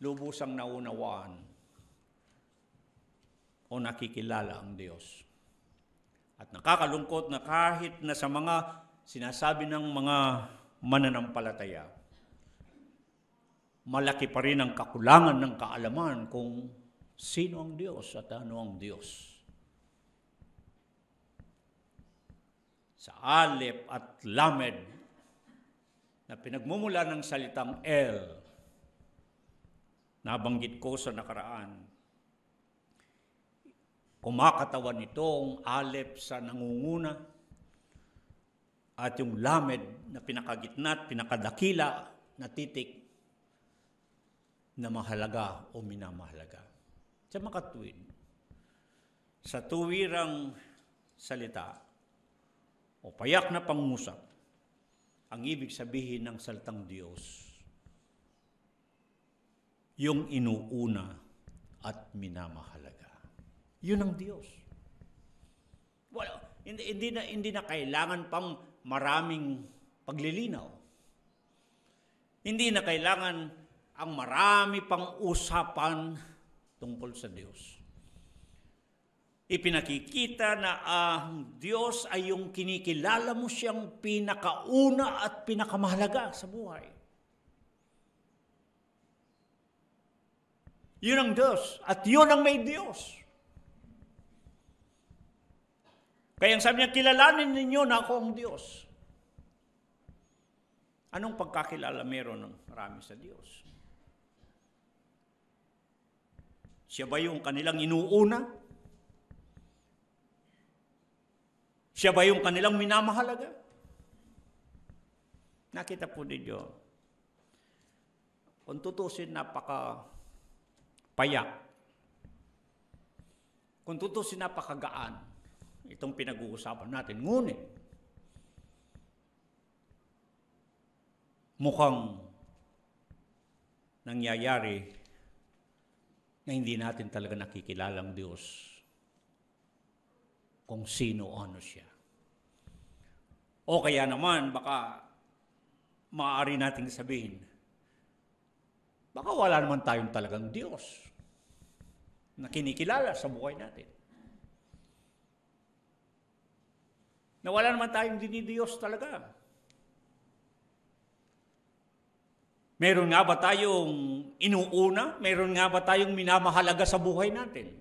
lubusang naunawaan o nakikilala ang Diyos. At nakakalungkot na kahit na sa mga sinasabi ng mga mananampalataya, malaki pa rin ang kakulangan ng kaalaman kung sino ang Diyos at ano ang Diyos. Sa Alef at Lamed na pinagmumula ng salitang El, nabanggit ko sa nakaraan, kumakatawan nitong Alef sa nangunguna at yung Lamed na pinakagitna at pinakadakila na titik na mahalaga o minamahalaga. Sa makatuwid, sa tuwirang salita o payak na pangusap, ang ibig sabihin ng salitang Diyos, yung inuuna at minamahalaga. Yun ang Diyos. Well, hindi na kailangan pang maraming paglilinaw. Hindi na kailangan ang marami pang usapan tungkol sa Diyos. Ipinakikita na ang Diyos ay yung kinikilala mo siyang pinakauna at pinakamahalaga sa buhay. Yun ang Diyos at yun ang may Diyos. Kaya ang sabi niya, kilalanin ninyo na ako ang Diyos. Anong pagkakilala meron ng marami sa Diyos? Siya ba yung kanilang inuuna? Siya ba yung kanilang minamahalaga? Nakita po ninyo, kung tutusin, napaka-payak. Kung tutusin, napakagaan itong pinag-uusapan natin. Ngunit, mukhang nangyayari na hindi natin talaga nakikilala ang Diyos kung sino ano siya. O kaya naman, baka maaari nating sabihin, baka wala naman tayong talagang Diyos na kinikilala sa buhay natin. Na wala naman tayong dinidiyos talaga. Meron nga ba tayong inuuna? Meron nga ba tayong minamahalaga sa buhay natin?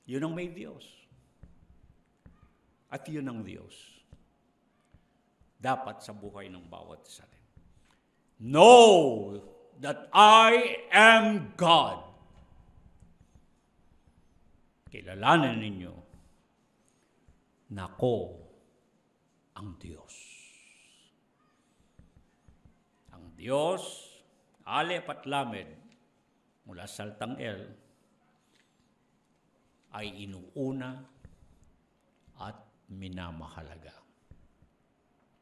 Yun ang may Diyos. At yun ang Diyos. Dapat sa buhay ng bawat isa rin. Know that I am God. Kilalanin ninyo na ako ang Diyos. Ang Diyos, Alef at Lamed, mula sa salitang El, ay inuuna at minamahalaga.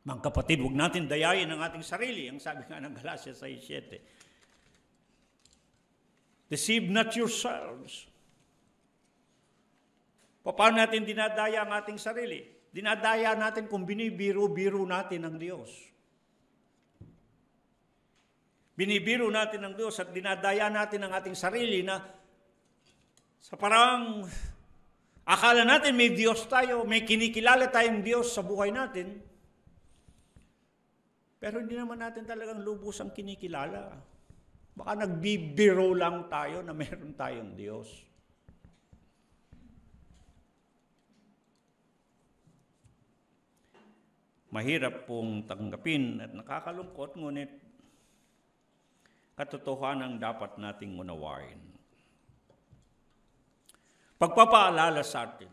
Mga kapatid, huwag natin dayayin ang ating sarili. Ang sabi nga ng Galatia 6:7. Deceive not yourselves. Paano natin dinadaya ang ating sarili? Dinadaya natin kung binibiro-biro natin ang Diyos. Binibiro natin ang Diyos at dinadaya natin ang ating sarili na sa parang akala natin may Diyos tayo, may kinikilala tayong Diyos sa buhay natin. Pero hindi naman natin talagang lubos ang kinikilala. Baka nagbibiro lang tayo na meron tayong Diyos. Mahirap pong tanggapin at nakakalungkot, ngunit katotohanan ang dapat nating unawain. Pagpapaalala sa atin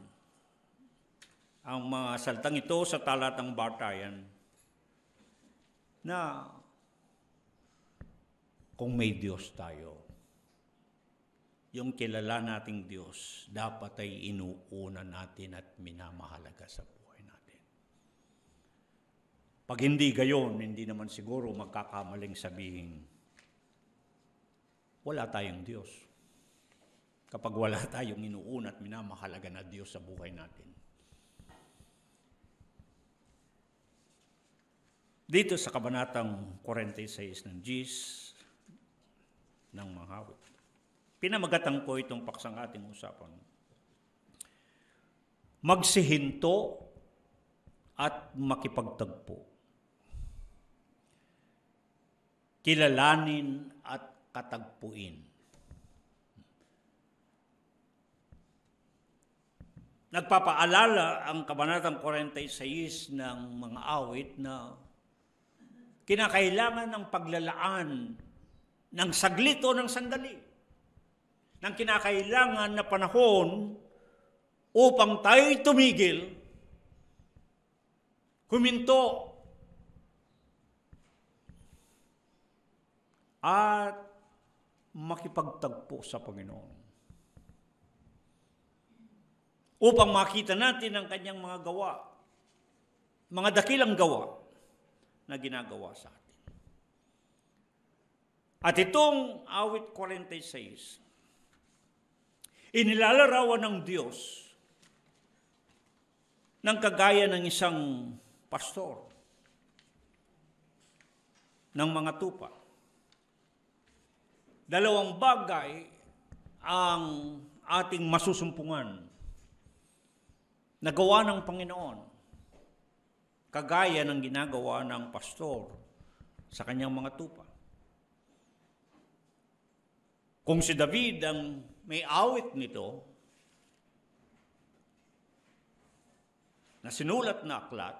ang mga salitang ito sa talatang Batayan na kung may Diyos tayo, yung kilala nating Diyos dapat ay inuuna natin at minamahalaga sa buhay natin. Pag hindi gayon, hindi naman siguro magkakamaling sabihin, wala tayong Diyos. Kapag wala tayong inuuna at minamahalaga na Diyos sa buhay natin. Dito sa kabanatang 46 ng Gis ng mga awit, pinamagatan ko itong paksang ating usapan. Magsihinto at makipagtagpo. Kilalanin at katagpuin. Nagpapaalala ang kabanatang 46 ng mga awit na kinakailangan ng paglalaan ng saglit o ng sandali, ng kinakailangan na panahon upang tayo'y tumigil, huminto, at makipagtagpo sa Panginoon. Upang makita natin ang kanyang mga gawa, mga dakilang gawa, na ginagawa sa atin. At itong awit 46, inilalarawan ng Diyos ng kagaya ng isang pastor ng mga tupa. Dalawang bagay ang ating masusumpungan na gawa ng Panginoon, kagaya ng ginagawa ng pastor sa kanyang mga tupa. Kung si David ang may awit nito, na sinulat na aklat,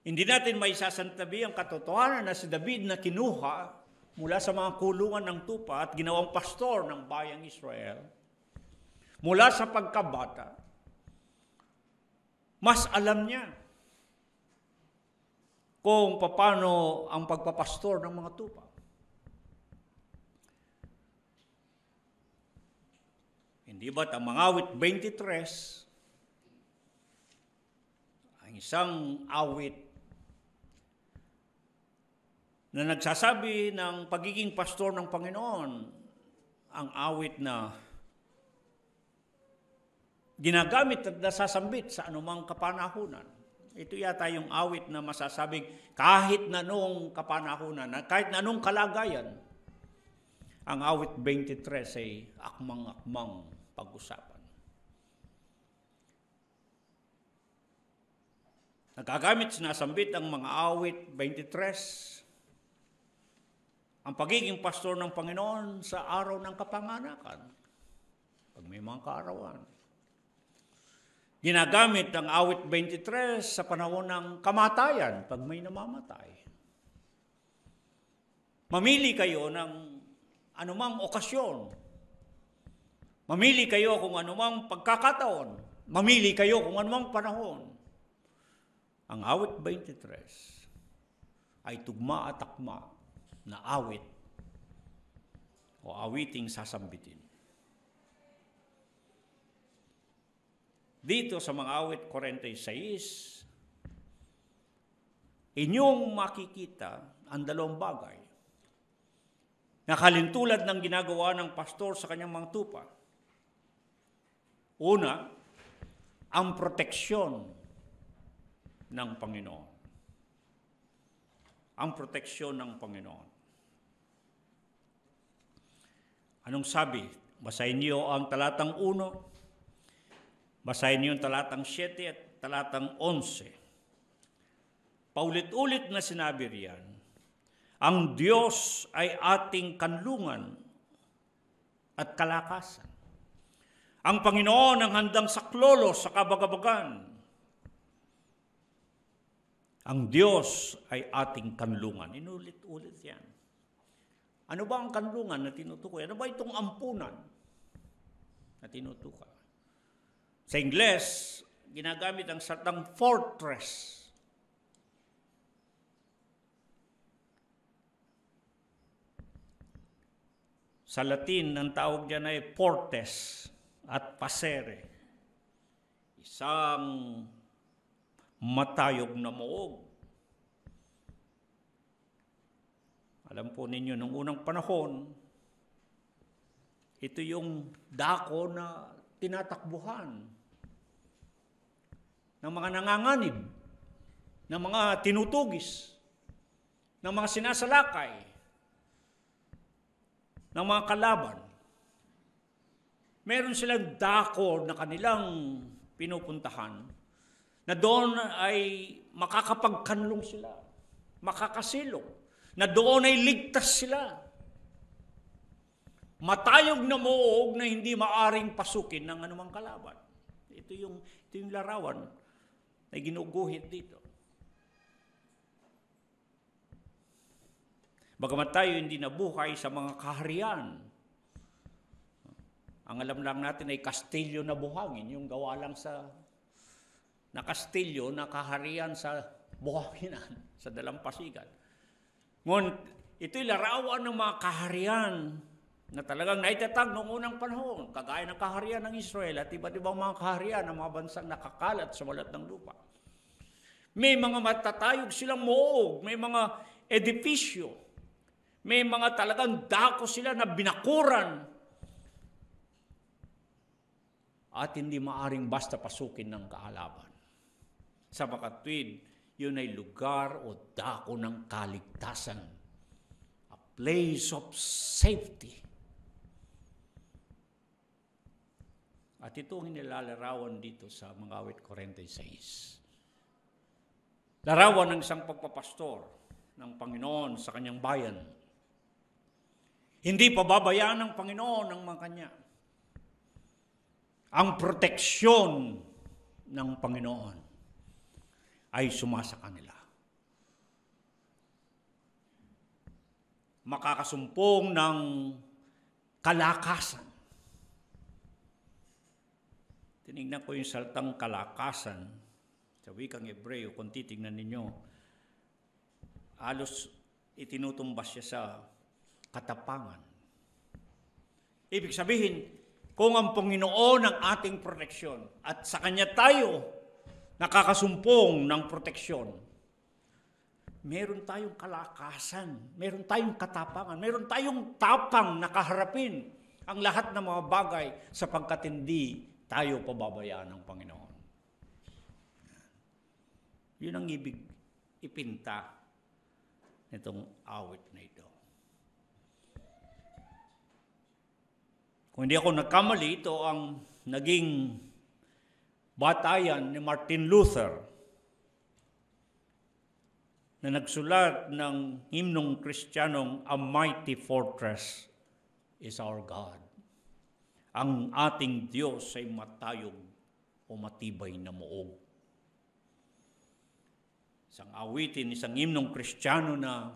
hindi natin may sasantabi ang katotohanan na si David na kinuha mula sa mga kulungan ng tupa at ginawang pastor ng bayang Israel, mula sa pagkabata, mas alam niya kung paano ang pagpapastor ng mga tupa. Hindi ba't ang mga awit 23, ang isang awit na nagsasabi ng pagiging pastor ng Panginoon, ang awit na ginagamit at nasasambit sa anumang kapanahunan, Ito yata yung awit na masasabing kahit na noong kapanahunan, kahit na noong kalagayan, ang awit 23 ay akmang-akmang pag-usapan. Nagagamit, sinasambit ang mga awit 23, ang pagiging pastor ng Panginoon sa araw ng kapanganakan, pag may mga kaarawan. Ginagamit ang awit 23 sa panahon ng kamatayan, pag may namamatay. Mamili kayo ng anumang okasyon. Mamili kayo kung anumang pagkakataon. Mamili kayo kung anumang panahon. Ang awit 23 ay tugma at akma na awit o awiting sasambitin. Dito sa mga awit 46, inyong makikita ang dalawang bagay na kalintulad ng ginagawa ng pastor sa kanyang mga tupa. Una, ang proteksyon ng Panginoon. Ang proteksyon ng Panginoon. Anong sabi? Basahin niyo ang talatang 1. Basahin niyo ang talatang 7 at talatang 11. Paulit-ulit na sinabi riyan, ang Diyos ay ating kanlungan at kalakasan. Ang Panginoon ang handang saklolo sa kabagabagan. Ang Diyos ay ating kanlungan. Inulit-ulit yan. Ano ba ang kanlungan na tinutukoy? Ano ba itong ampunan na tinutukoy? Sa Ingles, ginagamit ang salitang fortress. Sa Latin, ang tawag diyan ay fortes at pasere. Isang matayog na moog. Alam po ninyo, nung unang panahon, ito yung dako na tinatakbuhan ng mga nanganganib, ng mga tinutugis, ng mga sinasalakay, ng mga kalaban. Meron silang dako na kanilang pinupuntahan na doon ay makakapagkanlong sila, makakasilong, na doon ay ligtas sila. Matayog na moog na hindi maaring pasukin ng anumang kalaban. Ito yung larawan na ginuguhit dito. Bagamat tayo hindi nabuhay sa mga kaharian, ang alam lang natin ay kastilyo na buhangin, yung gawa lang na kastilyo na kaharian sa buhanginan, sa dalampasigan. Ngunit ito'y larawan ng mga kaharian na talagang naitatag noong unang panahon, kagaya ng kaharian ng Israel at iba't ibang mga kaharian ng mga bansang nakakalat sa balat ng lupa. May mga matatayog silang moog, may mga edipisyo, may mga talagang dako sila na binakuran at hindi maaring basta pasukin ng kaalaban. Sa makatwid, yun ay lugar o dako ng kaligtasan, a place of safety. At ito ang nilalarawan dito sa mga awit 46. Larawan ng isang pagpapastor ng Panginoon sa kanyang bayan. Hindi pababayaan ng Panginoon ang mga kanya. Ang proteksyon ng Panginoon ay sumasa kanila. Makakasumpong ng kalakasan. Tinignan ko yung salitang kalakasan sa wikang Hebreo. Kung titignan ninyo, halos itinutumbas siya sa katapangan. Ibig sabihin, kung ang Panginoon ang ating proteksyon at sa Kanya tayo nakakasumpong ng proteksyon, meron tayong kalakasan, meron tayong katapangan, meron tayong tapang na kaharapin ang lahat ng mga bagay sapagkat hindi tayo pababayaan ng Panginoon. Yun ang ibig ipinta nitong awit na ito. Kung hindi ako nagkamali, ito ang naging batayan ni Martin Luther na nagsulat ng himnong Kristiyanong A Mighty Fortress is Our God. Ang ating Diyos ay matayog o matibay na muog. Isang awitin, isang himnong Kristiyano na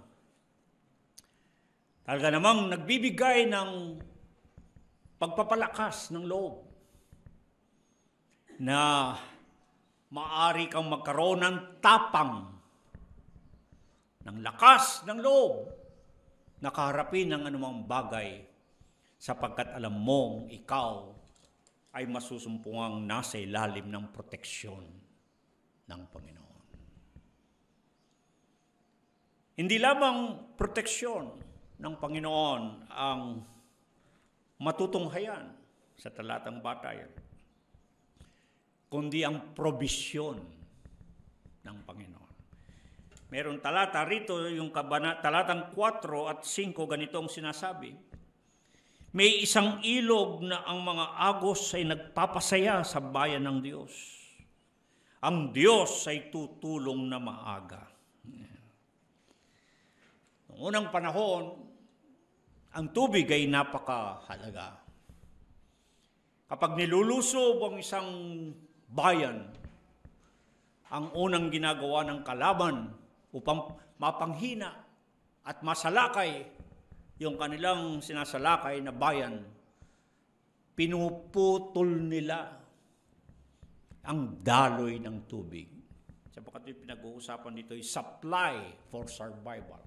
talaga namang nagbibigay ng pagpapalakas ng loob na maaari kang magkaroon ng tapang, ng lakas ng loob na kaharapin ng anumang bagay sapagkat alam mong ikaw ay masusumpungang nasa ilalim ng proteksyon ng Panginoon. Hindi lamang proteksyon ng Panginoon ang matutunghayan sa talatang batayan, kundi ang probisyon ng Panginoon. Meron talata rito, yung talatang 4 at 5, ganitong sinasabi. May isang ilog na ang mga agos ay nagpapasaya sa bayan ng Diyos. Ang Diyos ay tutulong na maaga. Noong unang panahon, ang tubig ay napakahalaga. Kapag nilulusob ang isang bayan, ang unang ginagawa ng kalaban upang mapanghina at masalakay yung kanilang sinasalakay na bayan, pinuputol nila ang daloy ng tubig. Sapagkat yung pinag-uusapan dito ay supply for survival.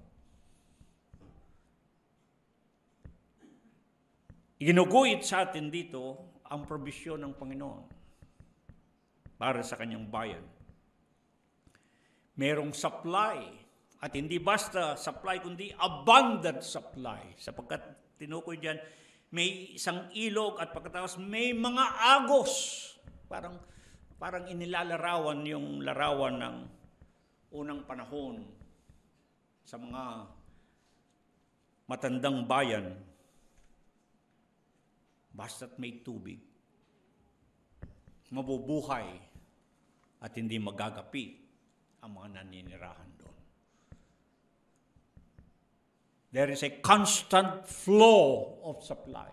Ginuguhit sa atin dito ang probisyon ng Panginoon para sa kanyang bayan. Merong supply, at hindi basta supply, kundi abundant supply. Sapagkat tinukoy diyan, may isang ilog at pagkatapos may mga agos. Parang inilalarawan yung larawan ng unang panahon sa mga matandang bayan. Basta't may tubig, mabubuhay at hindi magagapi ang mga naninirahan doon. There is a constant flow of supply.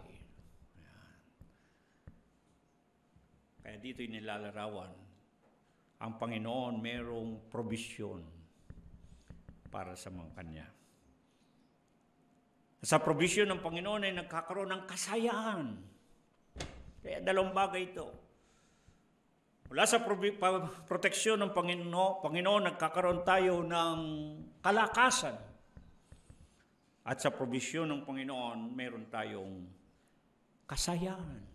Kaya dito inilalarawan, ang Panginoon mayroong probisyon para sa mga kanya. Sa probisyon ng Panginoon ay nagkakaroon ng kasayahan. Kaya dalawang bagay ito. Mula sa proteksyon ng Panginoon, nagkakaroon tayo ng kalakasan. At sa probisyon ng Panginoon, meron tayong kasayahan.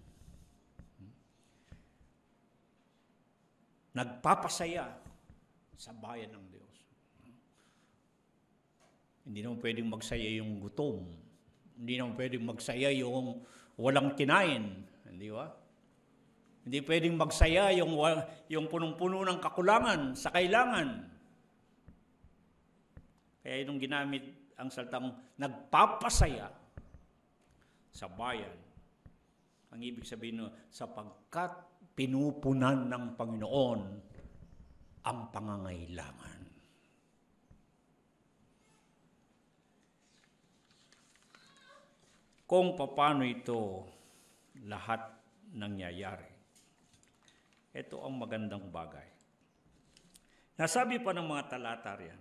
Nagpapasaya sa bayan ng Diyos. Hindi naman pwedeng magsaya yung gutom. Hindi naman pwedeng magsaya yung walang kinain. Hindi ba? Hindi pwedeng magsaya yung punong-puno ng kakulangan sa kailangan. Kaya yung ginamit ang salitang nagpapasaya sa bayan. Ang ibig sabihin sapagkat pinupunan ng Panginoon ang pangangailangan. Kung paano ito lahat nangyayari. Ito ang magandang bagay. Nasabi pa ng mga talata riyan,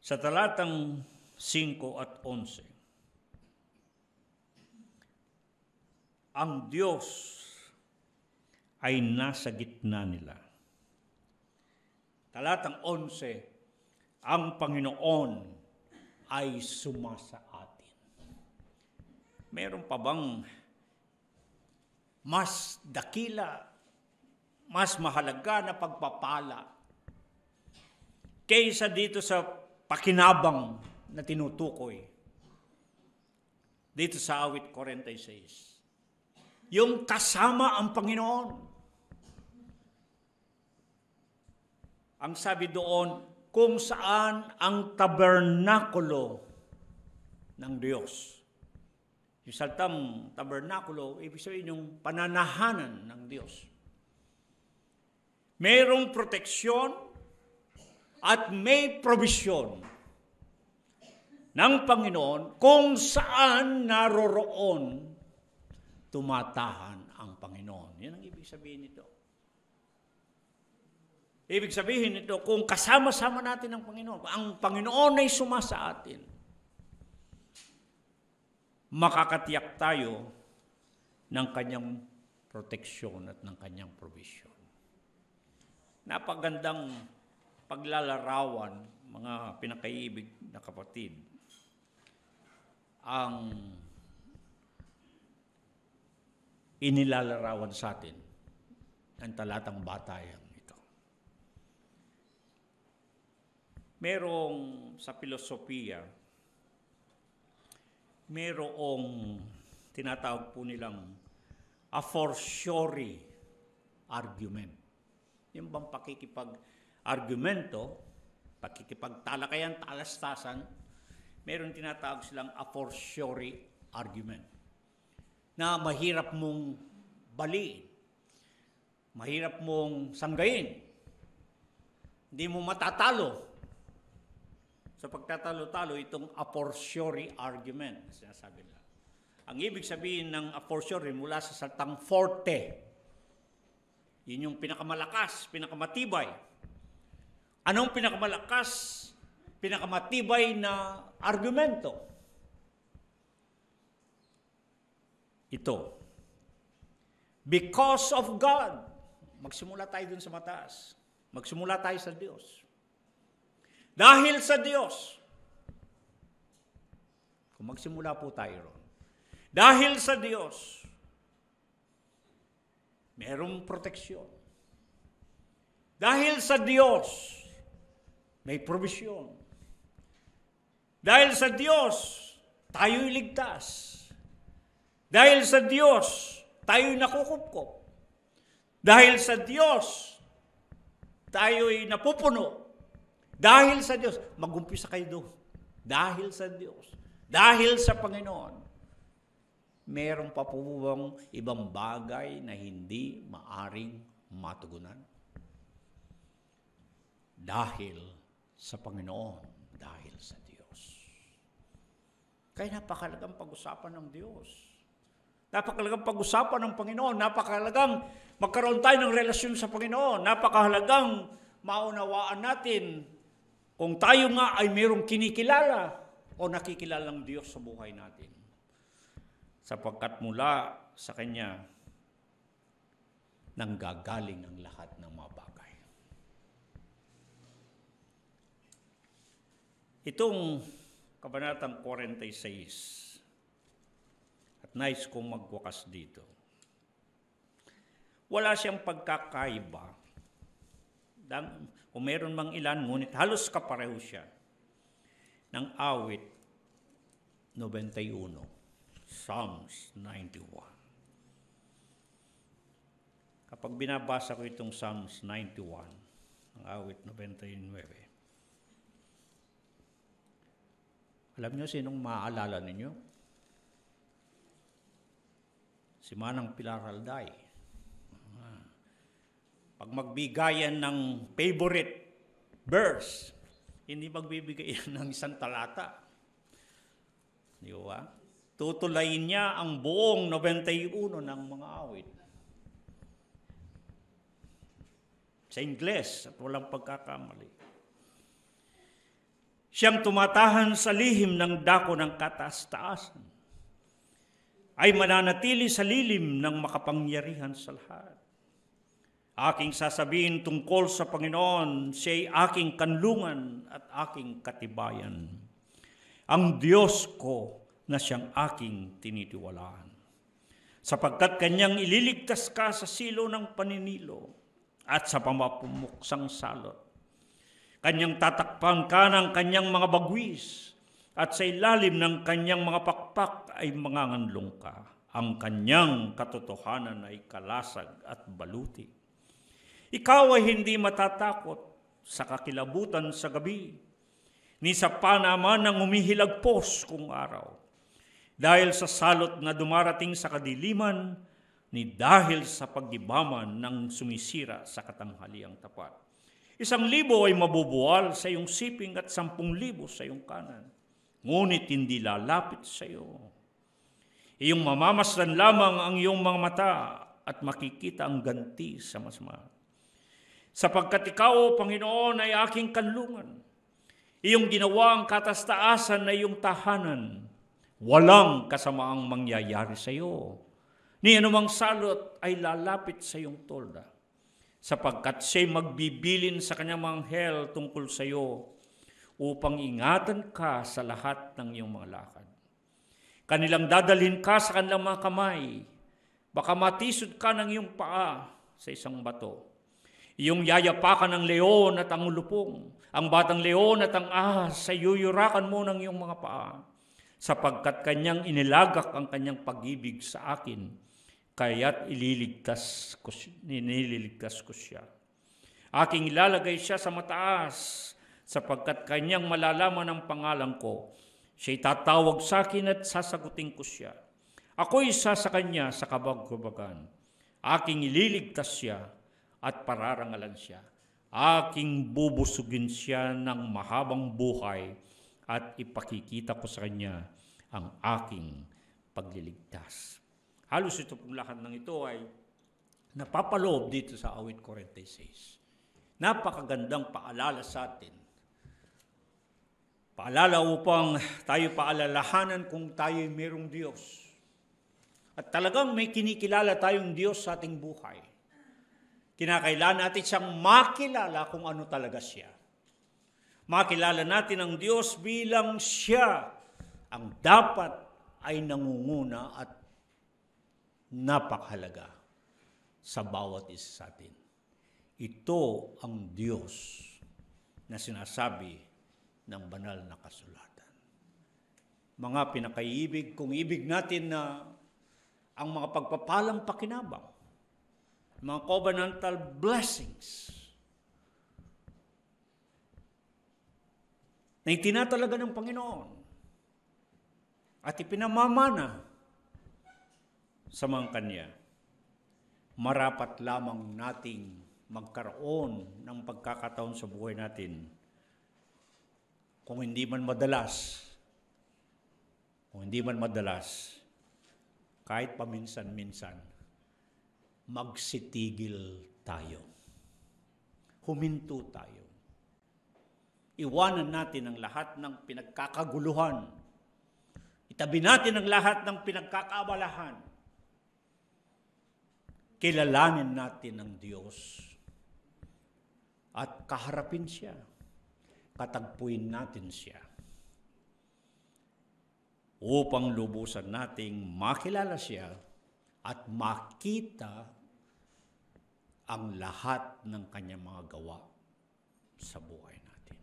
sa talatang 5 at 11, ang Diyos ay nasa gitna nila. Talatang 11, ang Panginoon ay sumasa atin. Meron pa bang mas dakila, mas mahalaga na pagpapala kaysa dito sa pakinabang na tinutukoy dito sa awit 46. Yung kasama ang Panginoon. Ang sabi doon, kung saan ang tabernakulo ng Diyos. Yung salitang tabernakulo, ibig sabihin yung pananahanan ng Diyos. Mayroong proteksyon at may provisyon ng Panginoon kung saan naroroon tumatahan ang Panginoon. Yan ang ibig sabihin nito. Ibig sabihin nito, kung kasama-sama natin ang Panginoon, ang Panginoon ay sumasa atin, makakatiyak tayo ng kanyang proteksyon at ng kanyang provision. Napagandang paglalarawan, mga pinakaibig na kapatid, ang inilalarawan sa atin ng talatang batayang ito. Merong sa filosofiya, merong tinatawag po nilang a fortiori argument. Yung bang pakikipag-argumento, pakikipagtalakayan, talastasan, meron tinatawag silang a fortiori argument na mahirap mong baliin, mahirap mong sanggayin, hindi mo matatalo. Sa pagtatalo-talo, itong a fortiori argument, sinasabi nila. Ang ibig sabihin ng a fortiori mula sa salitang forte, yun yung pinakamalakas, pinakamatibay. Anong pinakamalakas, pinakamatibay na argumento? Ito. Because of God. Magsimula tayo dun sa mataas. Magsimula tayo sa Diyos. Dahil sa Diyos. Kung magsimula po tayo ron. Dahil sa Diyos, merong proteksyon. Dahil sa Diyos, may provisyon. Dahil sa Diyos, tayo'y ligtas. Dahil sa Diyos, tayo'y nakukupkop. Dahil sa Diyos, tayo'y napupuno. Dahil sa Diyos, mag-umpisa kayo doon. Dahil sa Diyos, dahil sa Panginoon, meron pa po bang ibang bagay na hindi maaring matugunan? Dahil sa Panginoon, dahil sa Diyos. Kaya napakalagang pag-usapan ng Diyos. Napakalagang pag-usapan ng Panginoon. Napakalagang magkaroon tayo ng relasyon sa Panginoon. Napakahalagang maunawaan natin kung tayo nga ay mayroong kinikilala o nakikilalang Diyos sa buhay natin. Sapagkat mula sa Kanya, nanggagaling ang lahat ng mga bagay. Itong Kabanatang 46, at nais kong magwakas dito, wala siyang pagkakaiba. Kung meron mang ilan, ngunit halos kapareho siya ng awit 91. Psalms 91. Kapag binabasa ko itong Psalms 91, ang awit 99, alam niyo sinong maaalala ninyo? Si Manang Pilar Alday. Pag magbigayan ng favorite verse, hindi magbibigayan ng isang talata. Di ba? Tutulayin niya ang buong 91 ng mga awit. Sa Ingles at walang pagkakamali. Siyang tumatahan sa lihim ng dako ng kataas-taasan, ay mananatili sa lilim ng makapangyarihan sa lahat. Aking sasabihin tungkol sa Panginoon, siya'y aking kanlungan at aking katibayan. Ang Diyos ko na siyang aking tinitiwalaan. Sapagkat Kanyang ililigtas ka sa silo ng paninilo at sa pamapumuksang salot. Kanyang tatakpan ka ng Kanyang mga bagwis at sa ilalim ng kanyang mga pakpak ay manganganlong ka. Ang kanyang katotohanan ay kalasag at baluti. Ikaw ay hindi matatakot sa kakilabutan sa gabi, ni sa panaman ng humihilagpos kung araw. Dahil sa salot na dumarating sa kadiliman, ni dahil sa paggibaman ng sumisira sa katanghaliang tapat. 1,000 ay mabubuwal sa iyong siping at 10,000 sa iyong kanan. Ngunit hindi lalapit sa iyo. Iyong mamamasdan lamang ang iyong mga mata at makikita ang ganti sa masama. Sapagkat ikaw, Panginoon, ay aking kanlungan. Iyong ginawa ang katastaasan na iyong tahanan. Walang kasamaang mangyayari sa iyo. Ni anumang salot ay lalapit sa iyong tolda, sapagkat siya'y magbibilin sa kanyang mga anghel tungkol sa iyo upang ingatan ka sa lahat ng iyong mga lakad. Kanilang dadalhin ka sa kanilang mga kamay, baka matisod ka ng iyong paa sa isang bato. Iyong yayapakan ng leon at ang ulupong, ang batang leon at ang ahas sa yuyurakan mo ng iyong mga paa, sapagkat kanyang inilagak ang kanyang pag-ibig sa akin, kaya't nililigtas ko siya. Aking ilalagay siya sa mataas, sapagkat kanyang malalaman ang pangalan ko. Siya'y tatawag sa akin at sasagutin ko siya. Ako'y isa sa kanya sa kabag-kubagan. Aking ililigtas siya at pararangalan siya. Aking bubusugin siya ng mahabang buhay at ipakikita ko sa kanya ang aking pagliligtas. Halos ito pong lahat ng ito ay napapaloob dito sa awit 46. Napakagandang paalala sa atin. Paalala upang tayo paalalahanan kung tayo'y mayroong Diyos. At talagang may kinikilala tayong Diyos sa ating buhay. Kinakailangan natin siyang makilala kung ano talaga siya. Makilala natin ang Diyos bilang siya ang dapat ay nangunguna at napakahalaga sa bawat isa sa atin. Ito ang Diyos na sinasabi ng banal na kasulatan. Mga pinakaiibig, kung ibig natin na ang mga pagpapalang pakinabang, mga covenantal blessings na itinatalaga ng Panginoon at ipinamamana sa mga Kanya, marapat lamang nating magkaroon ng pagkakataon sa buhay natin, kung hindi man madalas, kahit paminsan-minsan, magsitigil tayo. Huminto tayo. Iwanan natin ang lahat ng pinagkakaguluhan. Itabi natin ang lahat ng pinagkakaabalahan. Kilalanin natin ang Diyos at kaharapin siya. Katagpuin natin siya upang lubusan nating makilala siya at makita ang lahat ng kanyang mga gawa sa buhay natin.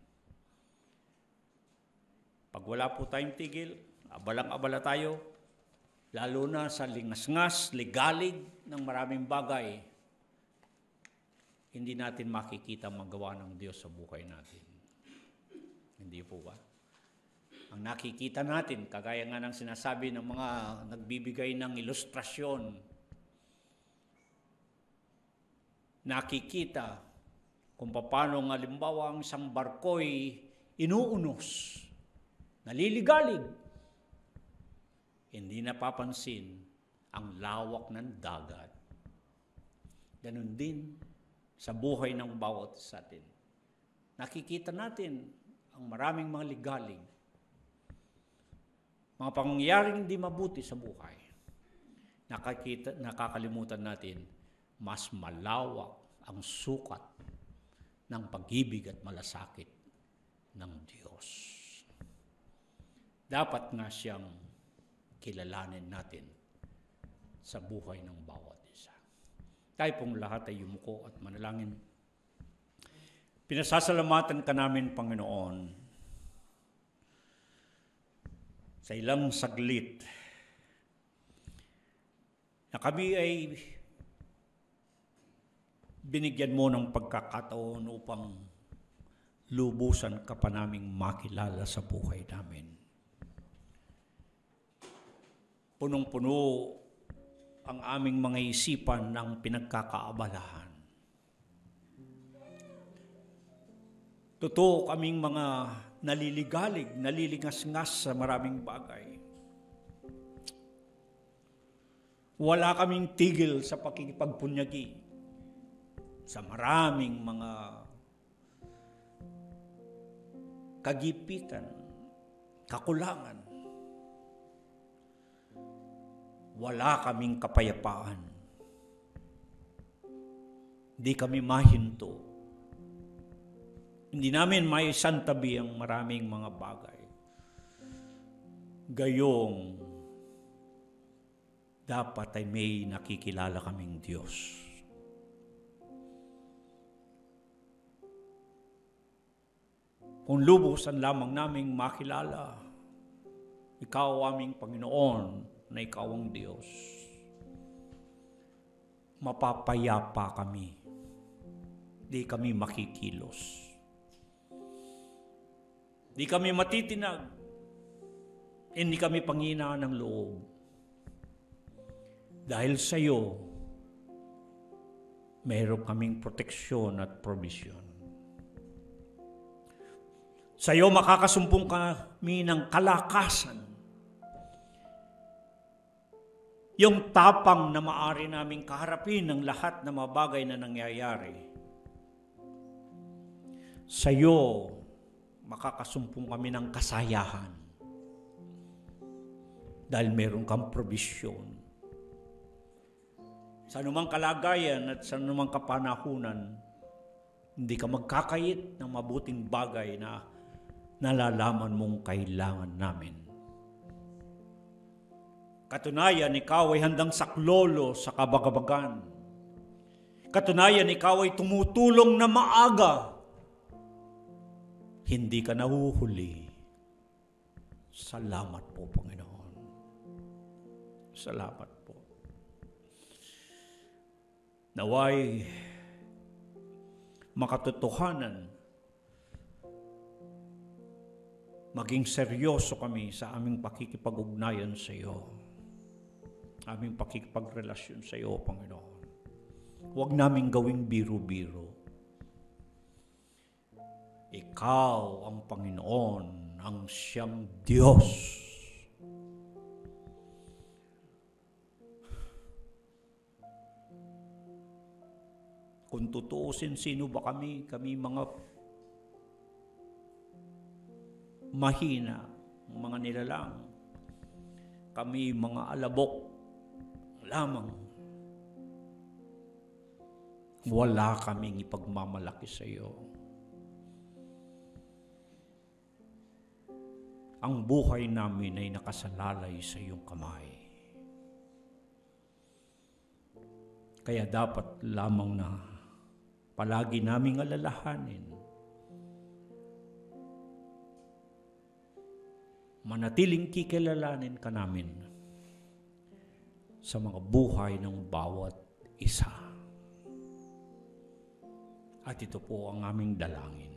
Pag wala po tayong tigil, abalang-abala tayo, lalo na sa lingas-ngas, ligalig ng maraming bagay, hindi natin makikita magawa ng Diyos sa buhay natin. Hindi po ba? Ang nakikita natin, kagaya nga ng sinasabi ng mga nagbibigay ng ilustrasyon, nakikita kung paano ng halimbawa ang isang barko'y inuunos, naliligalig. Hindi napapansin ang lawak ng dagat. Ganun din sa buhay ng bawat sa atin. Nakikita natin ang maraming mga ligalig, mga pangyayaring hindi mabuti sa buhay. Nakakalimutan natin, mas malawak ang sukat ng pag-ibig at malasakit ng Diyos. Dapat nga siyang kilalanin natin sa buhay ng bawat isa. Tayo pong lahat ay yumuko at manalangin. Pinasasalamatan ka namin, Panginoon, sa ilang saglit na kami ay binigyan mo ng pagkakataon upang lubusan ka pa naming makilala sa buhay namin. Punong-puno ang aming mga isipan ng pinagkakaabalahan. Totoo kaming mga naliligalig, nalilingas-ngas sa maraming bagay. Wala kaming tigil sa pakikipagpunyagi sa maraming mga kagipitan, kakulangan. Wala kaming kapayapaan. Hindi kami mahinto. Hindi namin maisantabi ang maraming mga bagay. Gayong dapat ay may nakikilala kaming Diyos. Kung lubusan lamang naming makilala, Ikaw aming Panginoon, na Ikaw ang Diyos, mapapayapa kami. Di kami makikilos. Di kami matitinag. Hindi kami panghinaan ng loob. Dahil sa iyo, mayroon kaming proteksyon at provision. Sa iyo makakasumpong kami ng kalakasan. Yung tapang na maaari naming kaharapin ng lahat ng mga bagay na nangyayari. Sa iyo, makakasumpong kami ng kasayahan. Dahil meron kang provisyon. Sa anumang kalagayan at sa anumang kapanahunan, hindi ka magkakait ng mabuting bagay na nalalaman mong kailangan namin. Katunayan, ikaw ay handang saklolo sa kabagabagan. Katunayan, ikaw ay tumutulong na maaga. Hindi ka nahuhuli. Salamat po, Panginoon. Salamat po. Naway makatotohanan, maging seryoso kami sa aming pakikipag-ugnayan sa iyo. Aming pakikipagrelasyon sa iyo, Panginoon. Huwag naming gawing biro-biro. Ikaw ang Panginoon, ang siyang Diyos. Kung tutuusin, sino ba kami? Kami mga mahina, mga nilalang. Kami mga alabok lamang. Wala kaming ipagmamalaki sa iyo. Ang buhay namin ay nakasalalay sa iyong kamay. Kaya dapat lamang na palagi naming alalahanin, manatiling kikilalanin ka namin sa mga buhay ng bawat isa. At ito po ang aming dalangin.